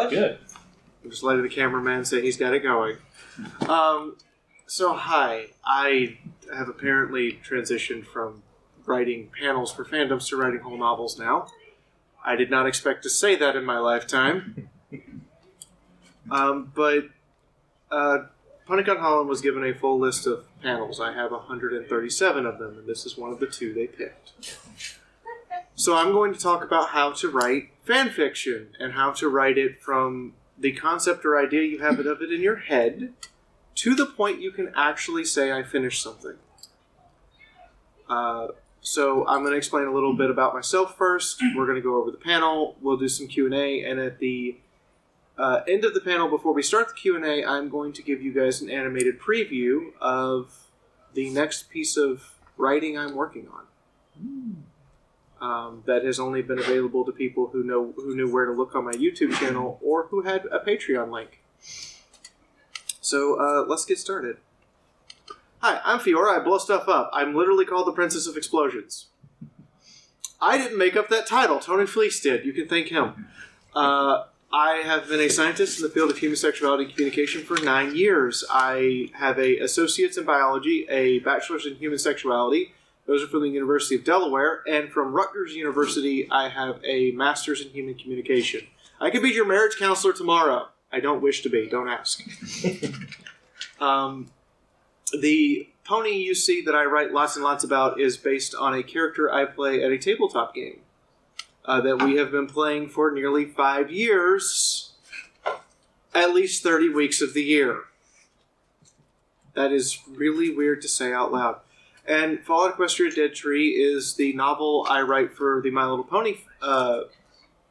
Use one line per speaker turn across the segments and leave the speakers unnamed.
Good.
I'm just letting the cameraman say he's got it going. So, hi. I have apparently transitioned from writing panels for fandoms to writing whole novels now. I did not expect to say that in my lifetime. But PonyCon Holland was given a full list of panels. I have 137 of them, and this is one of the 2 they picked. So I'm going to talk about how to write fan fiction and how to write it from the concept or idea you have of it in your head to the point you can actually say, I finished something. So I'm going to explain a little bit about myself first. We're going to go over the panel. We'll do some Q&A. And at the end of the panel, before we start the Q&A, I'm going to give you guys an animated preview of the next piece of writing I'm working on. That has only been available to people who knew where to look on my YouTube channel or who had a Patreon link. So let's get started. Hi, I'm Fiaura. I blow stuff up. I'm literally called the Princess of Explosions. I didn't make up that title. Tony Fleece did. You can thank him. I have been a scientist in the field of human sexuality and communication for 9 years. I have an associate's in biology, a bachelor's in human sexuality. Those are from the University of Delaware. And from Rutgers University, I have a master's in human communication. I could be your marriage counselor tomorrow. I don't wish to be. Don't ask. The pony you see that I write lots and lots about is based on a character I play at a tabletop game that we have been playing for nearly 5 years, at least 30 weeks of the year. That is really weird to say out loud. And Fallout Equestria Dead Tree is the novel I write for the My Little Pony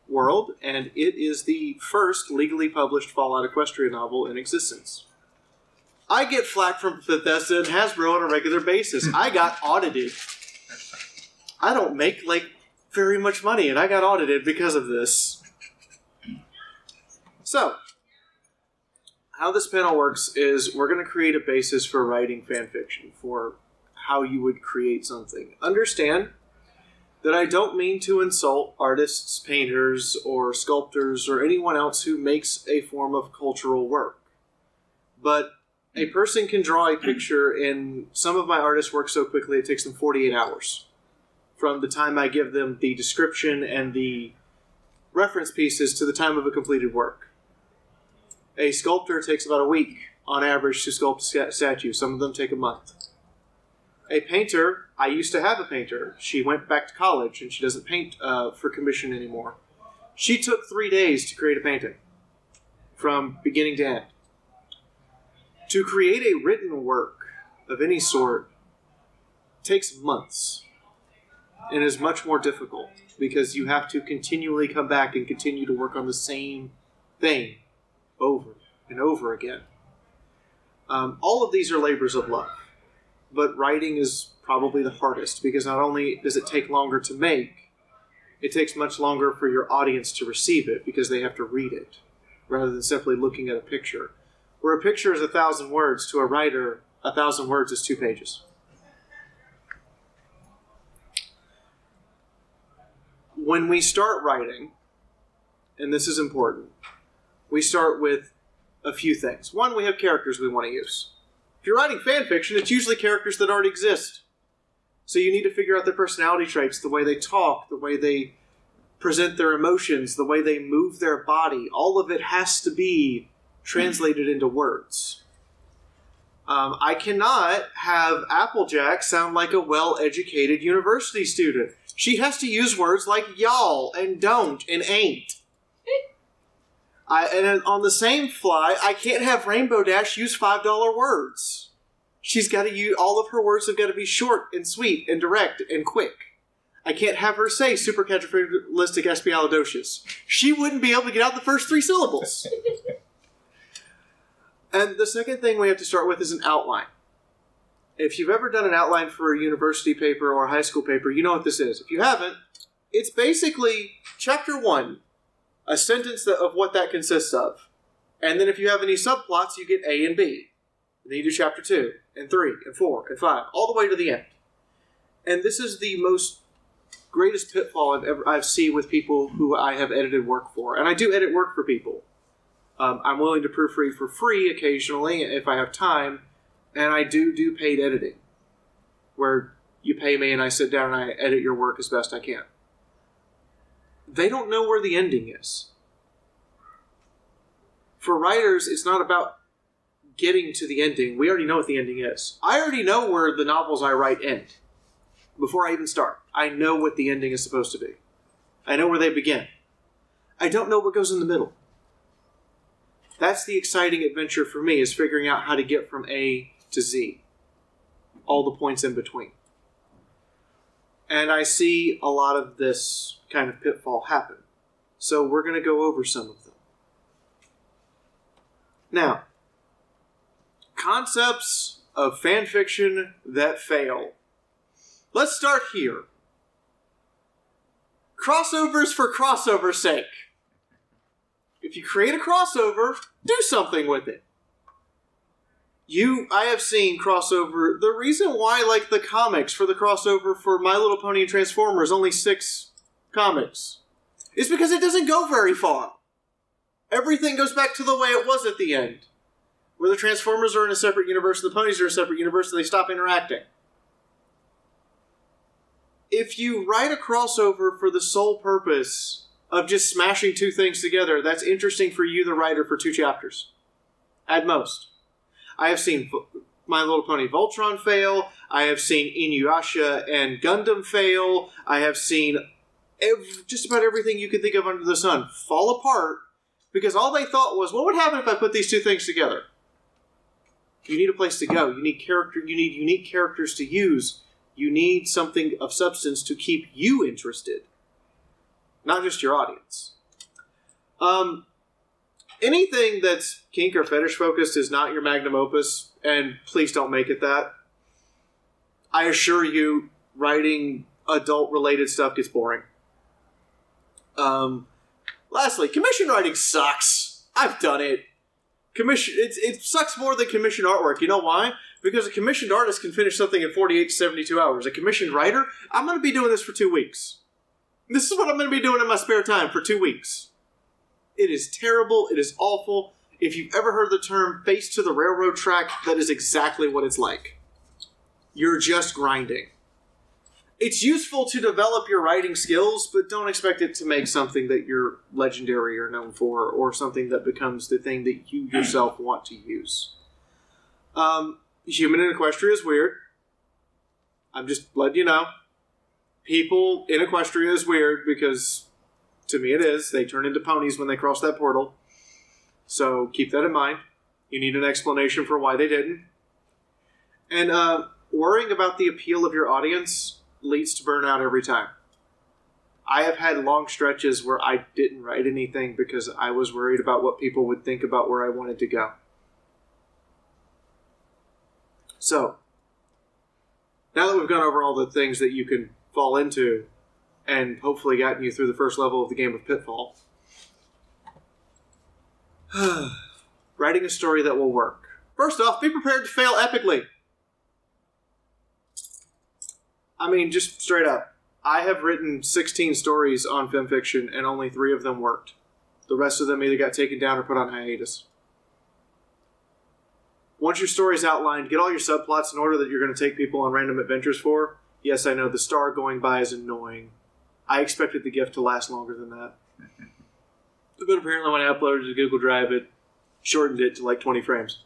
world, and it is the first legally published Fallout Equestria novel in existence. I get flack from Bethesda and Hasbro on a regular basis. I got audited. I don't make, very much money, and I got audited because of this. So, how this panel works is we're going to create a basis for writing fanfiction, for how you would create something. Understand that I don't mean to insult artists, painters, or sculptors, or anyone else who makes a form of cultural work. But a person can draw a picture, and some of my artists work so quickly it takes them 48 hours. From the time I give them the description and the reference pieces to the time of a completed work. A sculptor takes about a week, on average, to sculpt a statue. Some of them take a month. A painter, I used to have a painter. She went back to college, and she doesn't paint for commission anymore. She took 3 days to create a painting, from beginning to end. To create a written work of any sort takes months and is much more difficult because you have to continually come back and continue to work on the same thing over and over again. All of these are labors of love, but writing is probably the hardest because not only does it take longer to make, it takes much longer for your audience to receive it because they have to read it rather than simply looking at a picture. Where a picture is 1,000 words, to a writer, 1,000 words is 2 pages. When we start writing, and this is important, we start with a few things. One, we have characters we want to use. If you're writing fan fiction, it's usually characters that already exist. So you need to figure out their personality traits, the way they talk, the way they present their emotions, the way they move their body. All of it has to be translated into words. I cannot have Applejack sound like a well-educated university student. She has to use words like y'all and don't and ain't. And on the same fly, I can't have Rainbow Dash use $5 words. She's got to use, all of her words have got to be short and sweet and direct and quick. I can't have her say supercalifragilisticexpialidocious. She wouldn't be able to get out the first 3 syllables. And the second thing we have to start with is an outline. If you've ever done an outline for a university paper or a high school paper, you know what this is. If you haven't, it's basically Chapter 1, a sentence of what that consists of. And then if you have any subplots, you get A and B. And then you do Chapter 2, and 3, and 4, and 5, all the way to the end. And this is the greatest pitfall I've seen with people who I have edited work for. And I do edit work for people. I'm willing to proofread for free occasionally if I have time, and I do paid editing, where you pay me and I sit down and I edit your work as best I can. They don't know where the ending is. For writers, it's not about getting to the ending. We already know what the ending is. I already know where the novels I write end. Before I even start, I know what the ending is supposed to be. I know where they begin. I don't know what goes in the middle. That's the exciting adventure for me, is figuring out how to get from A to Z. All the points in between. And I see a lot of this kind of pitfall happen. So we're going to go over some of them. Now, concepts of fan fiction that fail. Let's start here. Crossovers for crossover's sake. If you create a crossover, do something with it. I have seen crossover. The reason why, like, the comics for the crossover for My Little Pony and Transformers, only 6 comics, is because it doesn't go very far. Everything goes back to the way it was at the end, where the Transformers are in a separate universe, the ponies are in a separate universe, and they stop interacting. If you write a crossover for the sole purpose of just smashing 2 things together, that's interesting for you, the writer, for 2 chapters. At most. I have seen My Little Pony Voltron fail. I have seen Inuyasha and Gundam fail. I have seen just about everything you can think of under the sun fall apart because all they thought was, what would happen if I put these 2 things together? You need a place to go. You need unique characters to use. You need something of substance to keep you interested. Not just your audience. Anything that's kink or fetish focused is not your magnum opus, and please don't make it that. I assure you, writing adult-related stuff gets boring. Lastly, commission writing sucks. I've done it. It sucks more than commission artwork. You know why? Because a commissioned artist can finish something in 48 to 72 hours. A commissioned writer, I'm going to be doing this for 2 weeks. This is what I'm going to be doing in my spare time for 2 weeks. It is terrible. It is awful. If you've ever heard the term face to the railroad track, that is exactly what it's like. You're just grinding. It's useful to develop your writing skills, but don't expect it to make something that you're legendary or known for, or something that becomes the thing that you yourself want to use. Human in Equestria is weird. I'm just letting you know. People in Equestria is weird because, to me it is. They turn into ponies when they cross that portal. So keep that in mind. You need an explanation for why they didn't. And worrying about the appeal of your audience leads to burnout every time. I have had long stretches where I didn't write anything because I was worried about what people would think about where I wanted to go. So, now that we've gone over all the things that you can fall into and hopefully gotten you through the first level of the game of Pitfall, writing a story that will work. First off, be prepared to fail epically. I mean, just straight up. I have written 16 stories on FemFiction and only 3 of them worked. The rest of them either got taken down or put on hiatus. Once your story's outlined, get all your subplots in order that you're going to take people on random adventures for. Yes, I know, the star going by is annoying. I expected the gift to last longer than that. But apparently when I uploaded it to Google Drive, it shortened it to like 20 frames.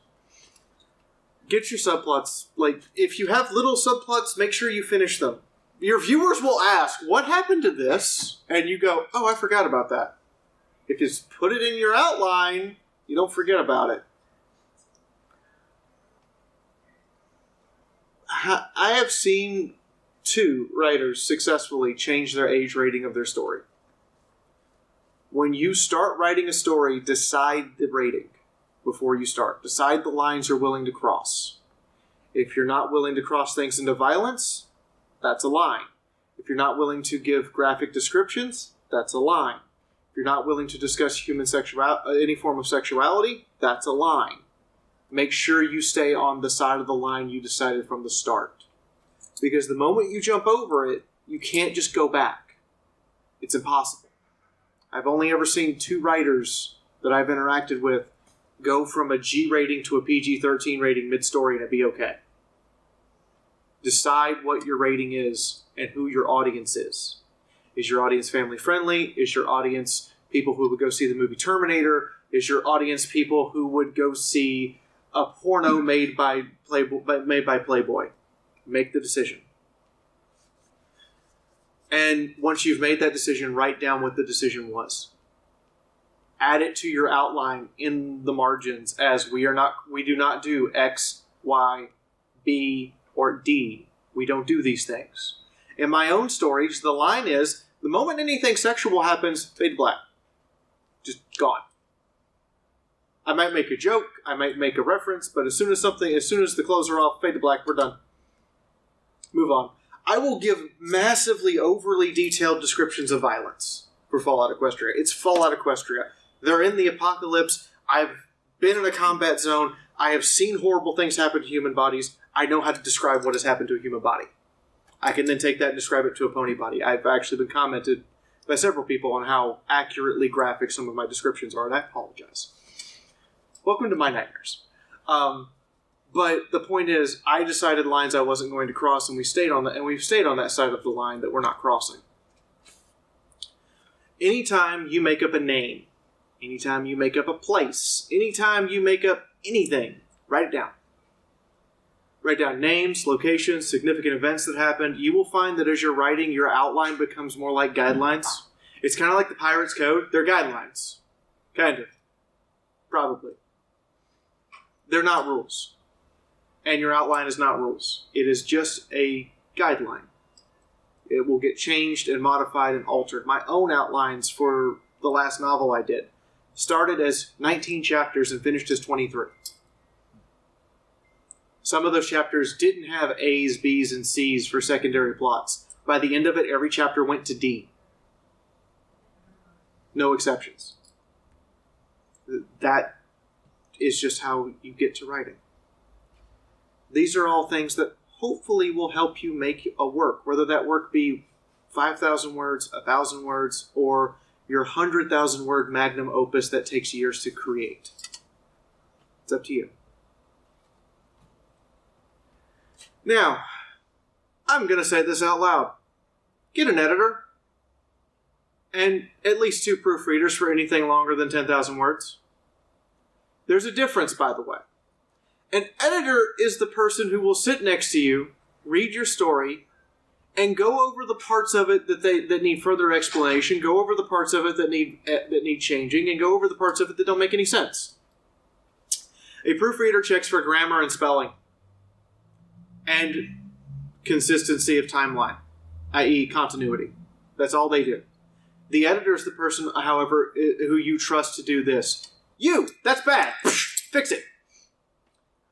Get your subplots. Like, if you have little subplots, make sure you finish them. Your viewers will ask, what happened to this? And you go, oh, I forgot about that. If you just put it in your outline, you don't forget about it. I have seen 2 writers successfully change their age rating of their story. When you start writing a story, decide the rating before you start. Decide the lines you're willing to cross. If you're not willing to cross things into violence, that's a line. If you're not willing to give graphic descriptions, that's a line. If you're not willing to discuss human any form of sexuality, that's a line. Make sure you stay on the side of the line you decided from the start. Because the moment you jump over it, you can't just go back. It's impossible. I've only ever seen 2 writers that I've interacted with go from a G rating to a PG-13 rating mid-story and it'd be okay. Decide what your rating is and who your audience is. Is your audience family-friendly? Is your audience people who would go see the movie Terminator? Is your audience people who would go see a porno made by Playboy? Make the decision. And once you've made that decision, write down what the decision was. Add it to your outline in the margins as we do not do X, Y, B, or D. We don't do these things. In my own stories, the line is, the moment anything sexual happens, fade to black. Just gone. I might make a joke, I might make a reference, but as soon as the clothes are off, fade to black, we're done. Move on. I will give massively overly detailed descriptions of violence for Fallout Equestria. It's Fallout Equestria. They're in the apocalypse. I've been in a combat zone. I have seen horrible things happen to human bodies. I know how to describe what has happened to a human body. I can then take that and describe it to a pony body. I've actually been commented by several people on how accurately graphic some of my descriptions are, and I apologize. Welcome to my nightmares. But the point is, I decided lines I wasn't going to cross, and we've stayed on that side of the line that we're not crossing. Anytime you make up a name, anytime you make up a place, anytime you make up anything, write it down. Write down names, locations, significant events that happened. You will find that as you're writing, your outline becomes more like guidelines. It's kind of like the Pirate's Code. They're guidelines. Kind of. Probably. They're not rules. And your outline is not rules. It is just a guideline. It will get changed and modified and altered. My own outlines for the last novel I did started as 19 chapters and finished as 23. Some of those chapters didn't have A's, B's, and C's for secondary plots. By the end of it, every chapter went to D. No exceptions. That is just how you get to writing. These are all things that hopefully will help you make a work, whether that work be 5,000 words, 1,000 words, or your 100,000 word magnum opus that takes years to create. It's up to you. Now, I'm going to say this out loud. Get an editor, and at least 2 proofreaders for anything longer than 10,000 words. There's a difference, by the way. An editor is the person who will sit next to you, read your story, and go over the parts of it that need further explanation, go over the parts of it that need changing, and go over the parts of it that don't make any sense. A proofreader checks for grammar and spelling, and consistency of timeline, i.e. continuity. That's all they do. The editor is the person, however, who you trust to do this. You! That's bad! Fix it!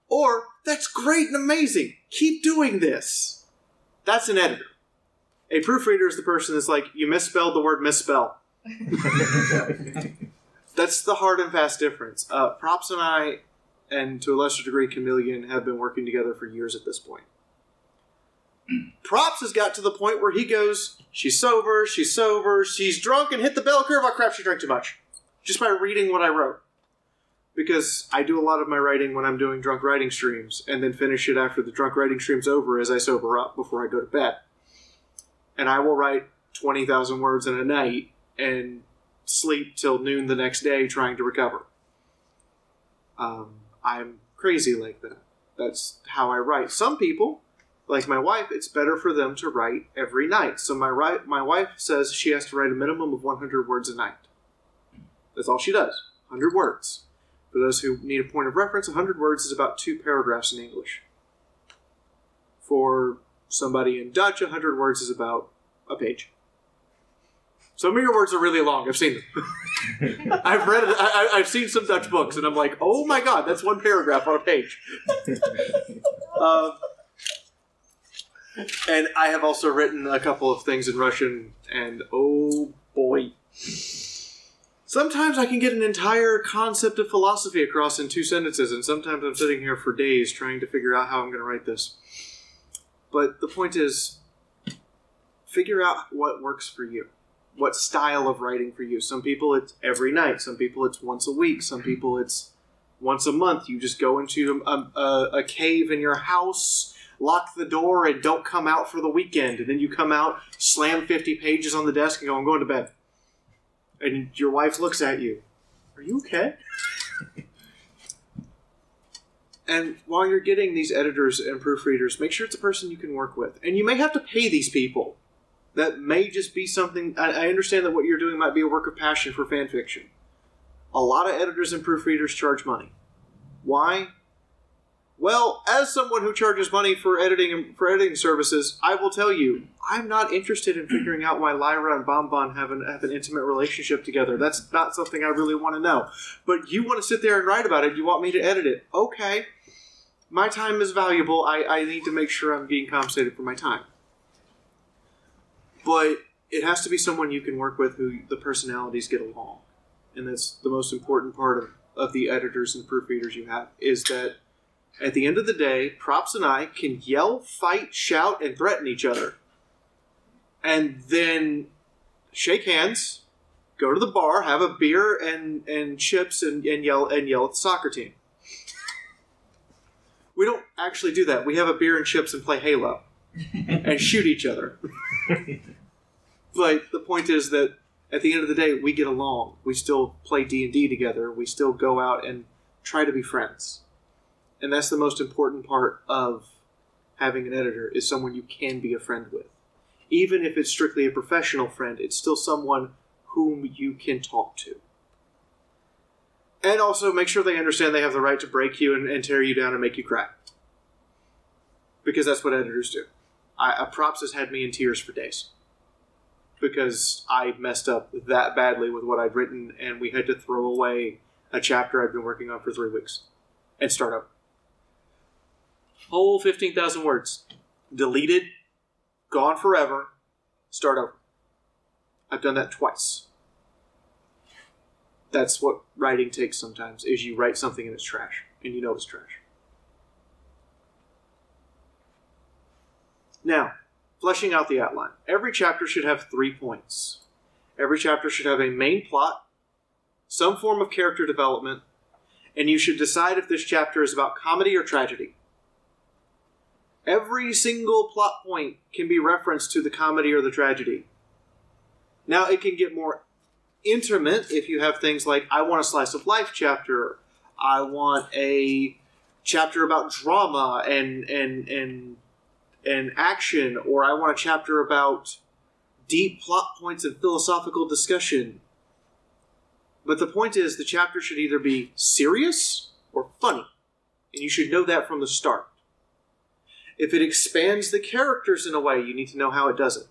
Or, that's great and amazing! Keep doing this! That's an editor. A proofreader is the person that's like, you misspelled the word misspell. That's the hard and fast difference. Props and I, and to a lesser degree Chameleon, have been working together for years at this point. Props has got to the point where he goes, she's sober, she's drunk and hit the bell curve, oh crap, she drank too much. Just by reading what I wrote. Because I do a lot of my writing when I'm doing drunk writing streams, and then finish it after the drunk writing stream's over as I sober up before I go to bed. And I will write 20,000 words in a night and sleep till noon the next day trying to recover. I'm crazy like that. That's how I write. Some people, like my wife, it's better for them to write every night. So my wife says she has to write a minimum of 100 words a night. That's all she does. 100 words. For those who need a point of reference, 100 words is about 2 paragraphs in English. For somebody in Dutch, 100 words is about a page. Some of your words are really long. I've seen them. I've read it. I've seen some Dutch books, and I'm like, oh my god, that's 1 paragraph on a page. And I have also written a couple of things in Russian, and oh boy. Sometimes I can get an entire concept of philosophy across in 2 sentences, and sometimes I'm sitting here for days trying to figure out how I'm going to write this. But the point is, figure out what works for you. What style of writing for you. Some people it's every night. Some people it's once a week. Some people it's Once a month, you just go into a cave in your house, lock the door, and don't come out for the weekend. And then you come out, slam 50 pages on the desk, and go, I'm going to bed. And your wife looks at you. Are you okay? And while you're getting these editors and proofreaders, make sure it's a person you can work with. And you may have to pay these people. That may just be something... I understand that what you're doing might be a work of passion for fan fiction. A lot of editors and proofreaders charge money. Why? Well, as someone who charges money for editing services, I will tell you, I'm not interested in figuring out why Lyra and Bonbon have an intimate relationship together. That's not something I really want to know. But you want to sit there and write about it. You want me to edit it. Okay. My time is valuable. I need to make sure I'm being compensated for my time. But it has to be someone you can work with who the personalities get along. And that's the most important part of the editors and proofreaders you have, is that at the end of the day, Props and I can yell, fight, shout, and threaten each other. And then shake hands, go to the bar, have a beer and chips, and yell at the soccer team. We don't actually do that. We have a beer and chips and play Halo. And shoot each other. But the point is that at the end of the day, we get along. We still play D&D together. We still go out and try to be friends. And that's the most important part of having an editor, is someone you can be a friend with. Even if it's strictly a professional friend, it's still someone whom you can talk to. And also make sure they understand they have the right to break you and tear you down and make you cry. Because that's what editors do. Props has had me in tears for days. Because I messed up that badly with what I'd written, and we had to throw away a chapter I'd been working on for 3 weeks. And start over. Whole 15,000 words. Deleted. Gone forever. Start over. I've done that twice. That's what writing takes sometimes, is you write something and it's trash. And you know it's trash. Now, fleshing out the outline. Every chapter should have 3 points. Every chapter should have a main plot, some form of character development, and you should decide if this chapter is about comedy or tragedy. Every single plot point can be referenced to the comedy or the tragedy. Now, it can get more intimate if you have things like, I want a slice of life chapter, I want a chapter about drama and action, or I want a chapter about deep plot points and philosophical discussion. But the point is, the chapter should either be serious or funny, and you should know that from the start. If it expands the characters in a way, you need to know how it does it.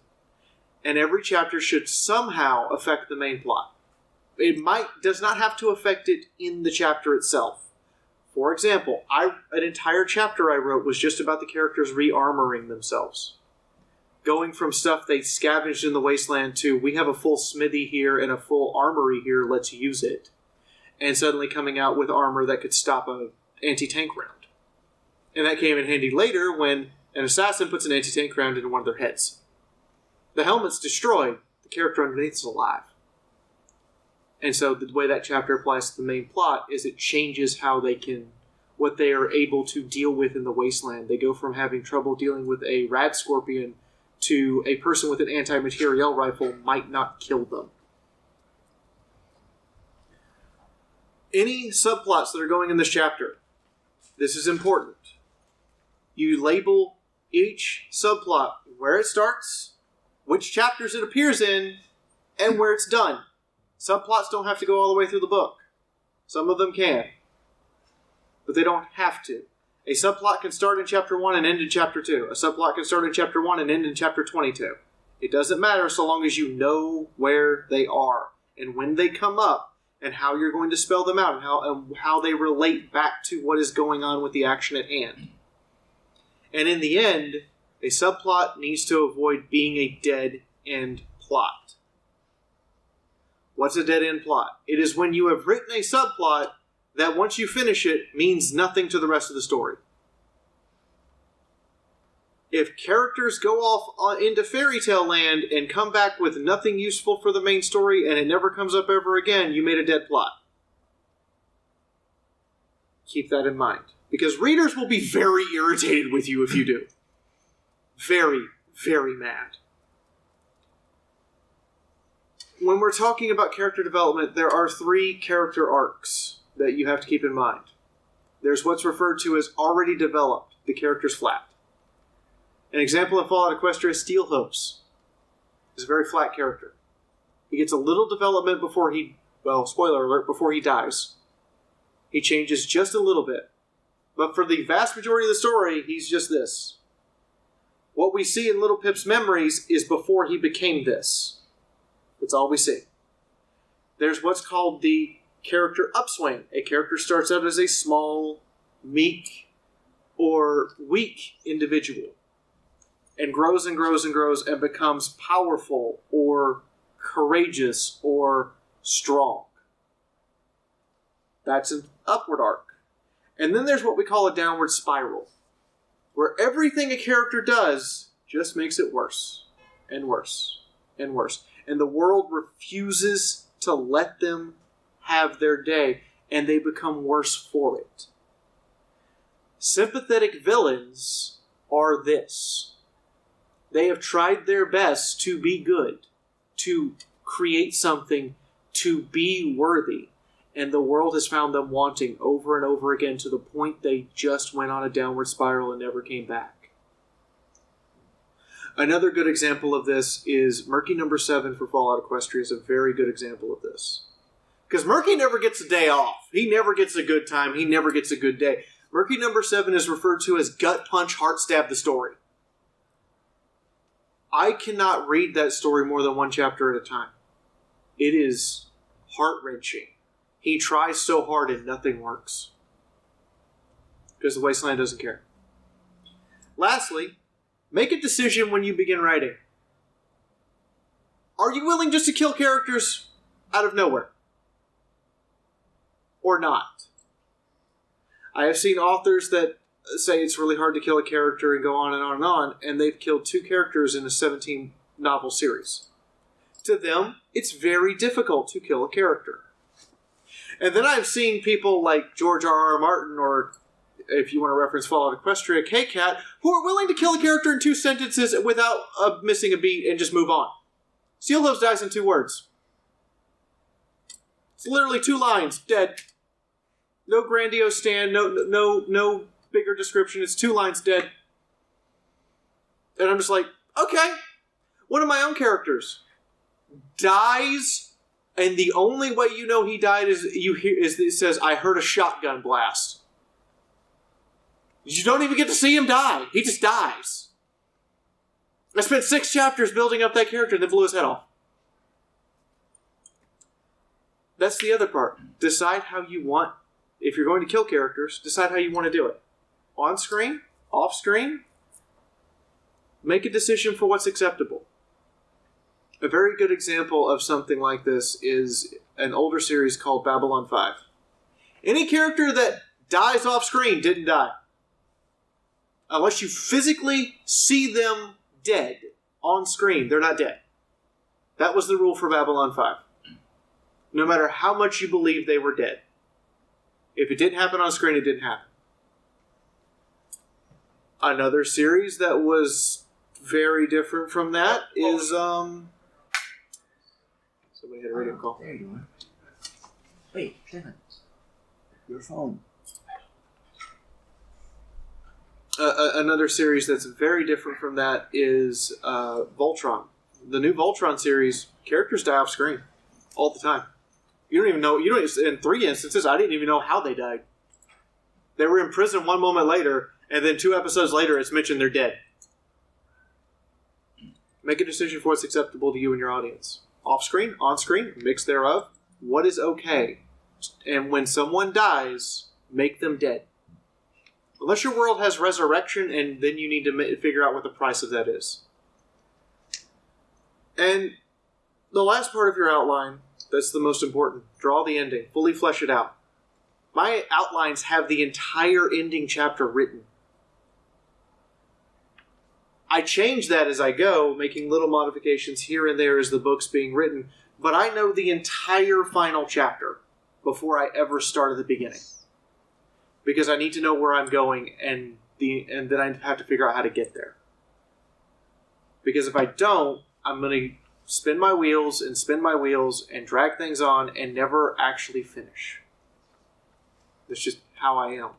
And every chapter should somehow affect the main plot. It does not have to affect it in the chapter itself. For example, an entire chapter I wrote was just about the characters re-armoring themselves. Going from stuff they scavenged in the wasteland to, we have a full smithy here and a full armory here, let's use it. And suddenly coming out with armor that could stop an anti-tank round. And that came in handy later when an assassin puts an anti-tank round into one of their heads. The helmet's destroyed, the character underneath is alive. And so the way that chapter applies to the main plot is it changes what they are able to deal with in the wasteland. They go from having trouble dealing with a rad scorpion to a person with an anti-materiel rifle might not kill them. Any subplots that are going in this chapter, this is important. You label each subplot where it starts, which chapters it appears in, and where it's done. Subplots don't have to go all the way through the book. Some of them can. But they don't have to. A subplot can start in Chapter 1 and end in Chapter 2. A subplot can start in Chapter 1 and end in Chapter 22. It doesn't matter so long as you know where they are and when they come up and how you're going to spell them out and how they relate back to what is going on with the action at hand. And in the end, a subplot needs to avoid being a dead-end plot. What's a dead-end plot? It is when you have written a subplot that once you finish it means nothing to the rest of the story. If characters go off into fairy tale land and come back with nothing useful for the main story and it never comes up ever again, you made a dead plot. Keep that in mind. Because readers will be very irritated with you if you do. Very, very mad. When we're talking about character development, there are 3 character arcs that you have to keep in mind. There's what's referred to as already developed. The character's flat. An example of Fallout Equestria is Steelhooves. He's a very flat character. He gets a little development before he, well, spoiler alert, before he dies. He changes just a little bit. But for the vast majority of the story, he's just this. What we see in Little Pip's memories is before he became this. That's all we see. There's what's called the character upswing. A character starts out as a small, meek, or weak individual and grows and grows and grows and becomes powerful or courageous or strong. That's an upward arc. And then there's what we call a downward spiral, where everything a character does just makes it worse and worse and worse. And the world refuses to let them have their day, and they become worse for it. Sympathetic villains are this. They have tried their best to be good, to create something, to be worthy, and the world has found them wanting over and over again to the point they just went on a downward spiral and never came back. Another good example of this is Murky number 7 for Fallout Equestria is a very good example of this. Because Murky never gets a day off. He never gets a good time. He never gets a good day. Murky number 7 is referred to as Gut Punch Heart Stab the Story. I cannot read that story more than 1 chapter at a time. It is heart-wrenching. He tries so hard and nothing works. Because the Wasteland doesn't care. Lastly, make a decision when you begin writing. Are you willing just to kill characters out of nowhere? Or not? I have seen authors that say it's really hard to kill a character and go on and on and on, and they've killed 2 characters in a 17-novel series. To them, it's very difficult to kill a character. And then I've seen people like George R.R. Martin, or if you want to reference Fallout Equestria, K-Cat, who are willing to kill a character in 2 sentences without missing a beat and just move on. Steelhooves dies in 2 words. It's literally 2 lines, dead. No grandiose stand, no bigger description. It's 2 lines, dead. And I'm just like, okay. One of my own characters dies, and the only way you know he died is it says, I heard a shotgun blast. You don't even get to see him die. He just dies. I spent 6 chapters building up that character and then blew his head off. That's the other part. Decide how you want. If you're going to kill characters, decide how you want to do it. On screen? Off screen? Make a decision for what's acceptable. A very good example of something like this is an older series called Babylon 5. Any character that dies off screen didn't die. Unless you physically see them dead on screen, they're not dead. That was the rule for Babylon 5. No matter how much you believe they were dead. If it didn't happen on screen, it didn't happen. Another series that was very different from that is, somebody had a radio call.
There you are. Wait, Clemens. Your phone.
Another series that's very different from that is Voltron. The new Voltron series, characters die off screen all the time. You don't even know. In 3 instances, I didn't even know how they died. They were in prison 1 moment later, and then 2 episodes later, it's mentioned they're dead. Make a decision for what's acceptable to you and your audience. Off screen, on screen, mix thereof. What is okay? And when someone dies, make them dead. Unless your world has resurrection, and then you need to figure out what the price of that is. And the last part of your outline, that's the most important. Draw the ending. Fully flesh it out. My outlines have the entire ending chapter written. I change that as I go, making little modifications here and there as the book's being written, but I know the entire final chapter before I ever start at the beginning. because I need to know where I'm going, and then I have to figure out how to get there. Because if I don't, I'm going to spin my wheels and drag things on and never actually finish. That's just how I am.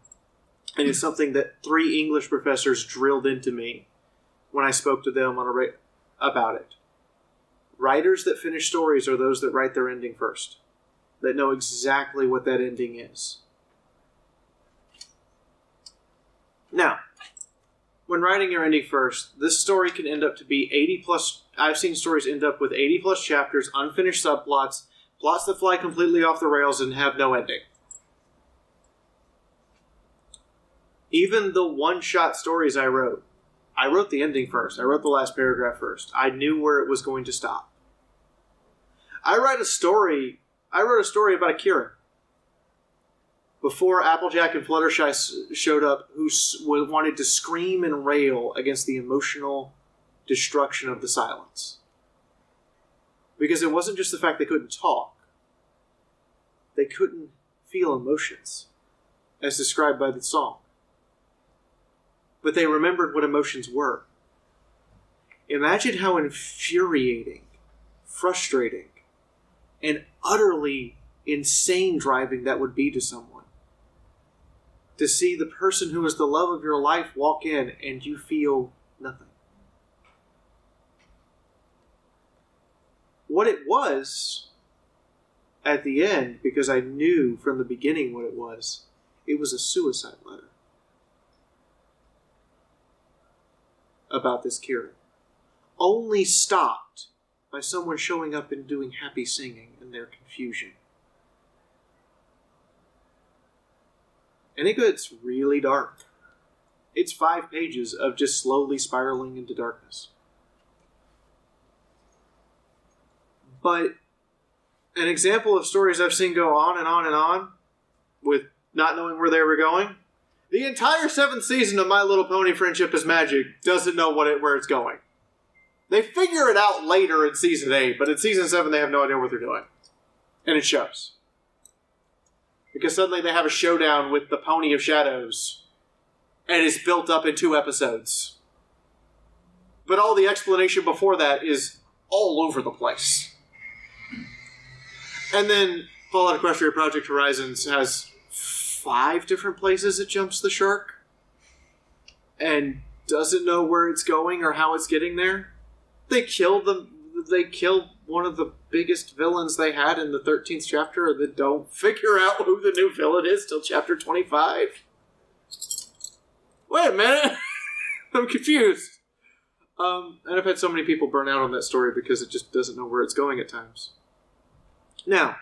And it's something that 3 English professors drilled into me when I spoke to them about it. Writers that finish stories are those that write their ending first, that know exactly what that ending is. Now, when writing your ending first, this story can end up to be 80 plus. I've seen stories end up with 80 plus chapters, unfinished subplots, plots that fly completely off the rails and have no ending. Even the one-shot stories I wrote the ending first. I wrote the last paragraph first. I knew where it was going to stop. I wrote a story about a Kieran. Before Applejack and Fluttershy showed up, who wanted to scream and rail against the emotional destruction of the silence. Because it wasn't just the fact they couldn't talk. They couldn't feel emotions, as described by the song. But they remembered what emotions were. Imagine how infuriating, frustrating, and utterly insane driving that would be to someone. To see the person who is the love of your life walk in and you feel nothing. What it was at the end, because I knew from the beginning what it was a suicide letter about this Kieran. Only stopped by someone showing up and doing happy singing in their confusion. And it gets really dark. It's 5 pages of just slowly spiraling into darkness. But an example of stories I've seen go on and on and on with not knowing where they were going, the entire 7th season of My Little Pony Friendship is Magic doesn't know where it's going. They figure it out later in season 8, but in season 7 they have no idea what they're doing. And it shows. Because suddenly they have a showdown with the Pony of Shadows. And it's built up in 2 episodes. But all the explanation before that is all over the place. And then Fallout Equestria Project Horizons has 5 different places it jumps the shark. And doesn't know where it's going or how it's getting there. They killed one of the biggest villains they had in the 13th chapter that don't figure out who the new villain is till chapter 25. Wait a minute. I'm confused. And I've had so many people burn out on that story because it just doesn't know where it's going at times. Now,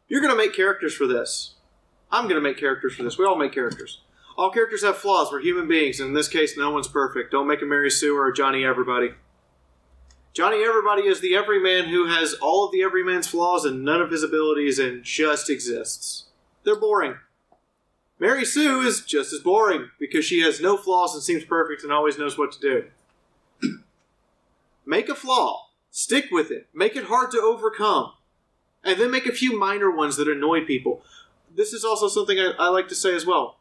you're going to make characters for this. I'm going to make characters for this. We all make characters. All characters have flaws. We're human beings. And in this case, no one's perfect. Don't make a Mary Sue or a Johnny Everybody. Johnny Everybody is the everyman who has all of the everyman's flaws and none of his abilities and just exists. They're boring. Mary Sue is just as boring because she has no flaws and seems perfect and always knows what to do. Make a flaw. Stick with it. Make it hard to overcome. And then make a few minor ones that annoy people. This is also something I like to say as well.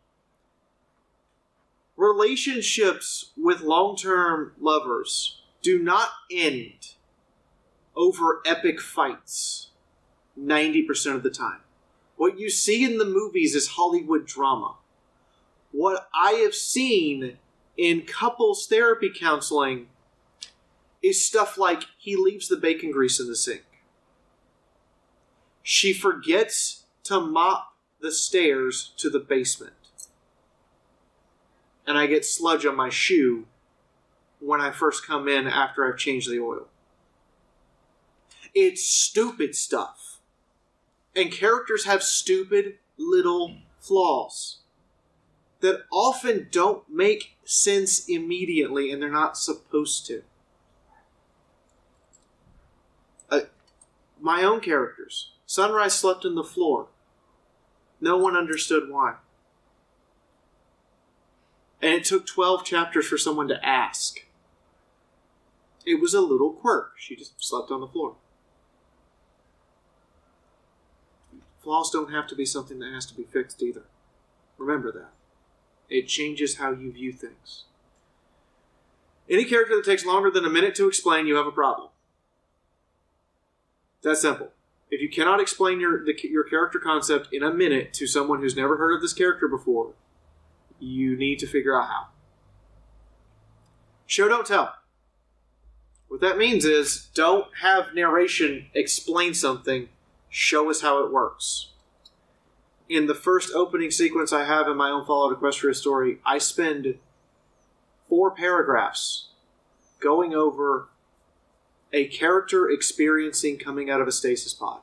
Relationships with long-term lovers do not end over epic fights 90% of the time. What you see in the movies is Hollywood drama. What I have seen in couples therapy counseling is stuff like he leaves the bacon grease in the sink. She forgets to mop the stairs to the basement. And I get sludge on my shoe when I first come in after I've changed the oil. It's stupid stuff. And characters have stupid little flaws that often don't make sense immediately, and they're not supposed to. My own characters. Sunrise slept on the floor. No one understood why. And it took 12 chapters for someone to ask. It was a little quirk. She just slept on the floor. Flaws don't have to be something that has to be fixed either. Remember that. It changes how you view things. Any character that takes longer than a minute to explain, you have a problem. That's simple. If you cannot explain your character concept in a minute to someone who's never heard of this character before, you need to figure out how. Show, don't tell. What that means is, don't have narration explain something, show us how it works. In the first opening sequence I have in my own Fallout Equestria story, I spend 4 paragraphs going over a character experiencing coming out of a stasis pod.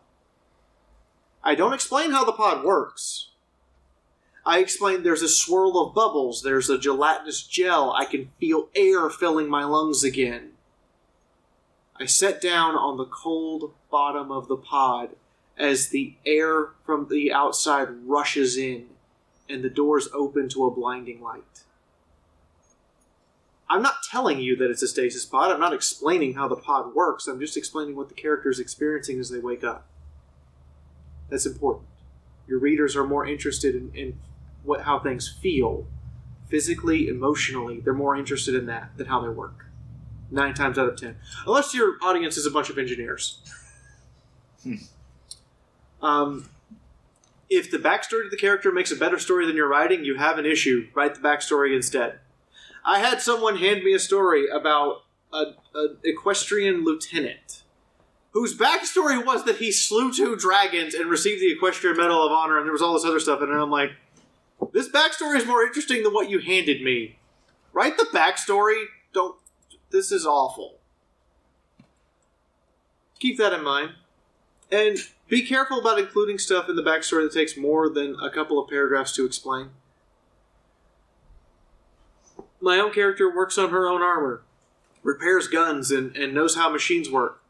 I don't explain how the pod works. I explain there's a swirl of bubbles, there's a gelatinous gel, I can feel air filling my lungs again. I sat down on the cold bottom of the pod as the air from the outside rushes in and the doors open to a blinding light. I'm not telling you that it's a stasis pod. I'm not explaining how the pod works. I'm just explaining what the character is experiencing as they wake up. That's important. Your readers are more interested in how things feel. Physically, emotionally, they're more interested in that than how they work. 9 times out of 10. Unless your audience is a bunch of engineers. If the backstory to the character makes a better story than you're writing, you have an issue. Write the backstory instead. I had someone hand me a story about an equestrian lieutenant whose backstory was that he slew 2 dragons and received the Equestrian Medal of Honor, and there was all this other stuff in it, and I'm like, this backstory is more interesting than what you handed me. Write the backstory. This is awful. Keep that in mind. And be careful about including stuff in the backstory that takes more than a couple of paragraphs to explain. My own character works on her own armor, repairs guns, and knows how machines work.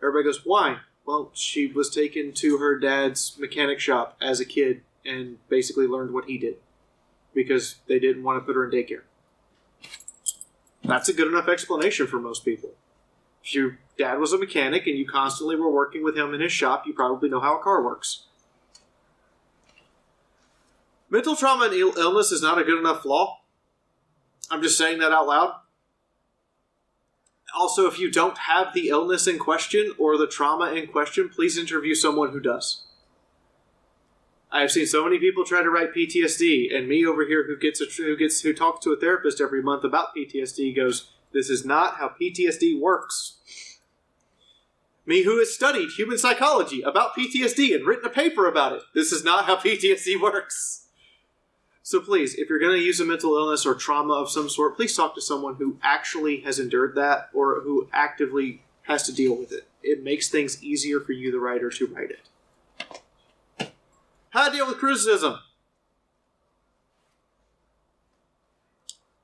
Everybody goes, why? Well, she was taken to her dad's mechanic shop as a kid and basically learned what he did because they didn't want to put her in daycare. That's a good enough explanation for most people. If your dad was a mechanic and you constantly were working with him in his shop, you probably know how a car works. Mental trauma and illness is not a good enough flaw. I'm just saying that out loud. Also, if you don't have the illness in question or the trauma in question, please interview someone who does. I have seen so many people try to write PTSD, and me over here who talks to a therapist every month about PTSD goes, this is not how PTSD works. Me who has studied human psychology about PTSD and written a paper about it, this is not how PTSD works. So please, if you're going to use a mental illness or trauma of some sort, please talk to someone who actually has endured that or who actively has to deal with it. It makes things easier for you, the writer, to write it. How to deal with criticism.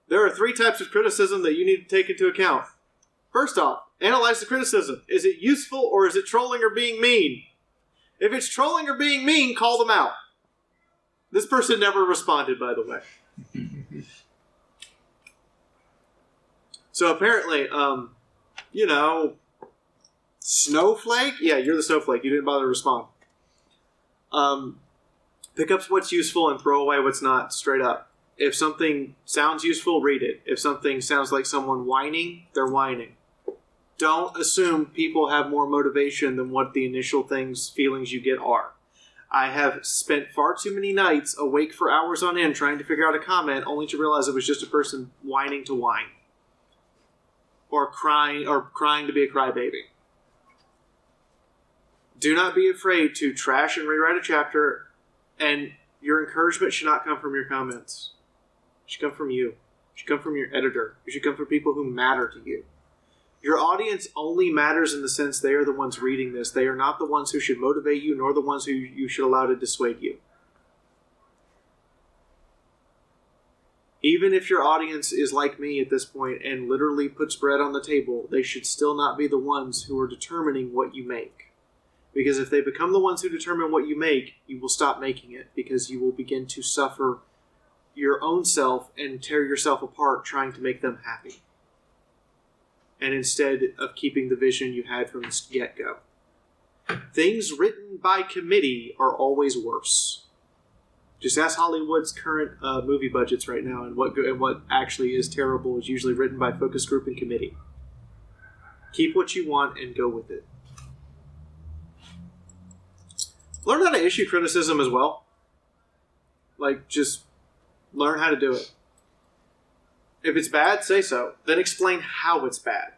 There are 3 types of criticism that you need to take into account. First off, analyze the criticism. Is it useful or is it trolling or being mean? If it's trolling or being mean, call them out. This person never responded, by the way. So apparently, snowflake? Yeah, you're the snowflake. You didn't bother to respond. Pick up what's useful and throw away what's not, straight up. If something sounds useful, read it. If something sounds like someone whining, they're whining. Don't assume people have more motivation than what the initial feelings you get are. I have spent far too many nights awake for hours on end trying to figure out a comment only to realize it was just a person whining to whine. Or crying to be a crybaby. Do not be afraid to trash and rewrite a chapter, and your encouragement should not come from your comments. It should come from you. It should come from your editor. It should come from people who matter to you. Your audience only matters in the sense they are the ones reading this. They are not the ones who should motivate you, nor the ones who you should allow to dissuade you. Even if your audience is like me at this point and literally puts bread on the table, they should still not be the ones who are determining what you make. Because if they become the ones who determine what you make, you will stop making it, because you will begin to suffer your own self and tear yourself apart trying to make them happy. And instead of keeping the vision you had from the get-go. Things written by committee are always worse. Just ask Hollywood's current movie budgets right now, and what actually is terrible is usually written by focus group and committee. Keep what you want and go with it. Learn how to issue criticism as well. Like, just learn how to do it. If it's bad, say so. Then explain how it's bad.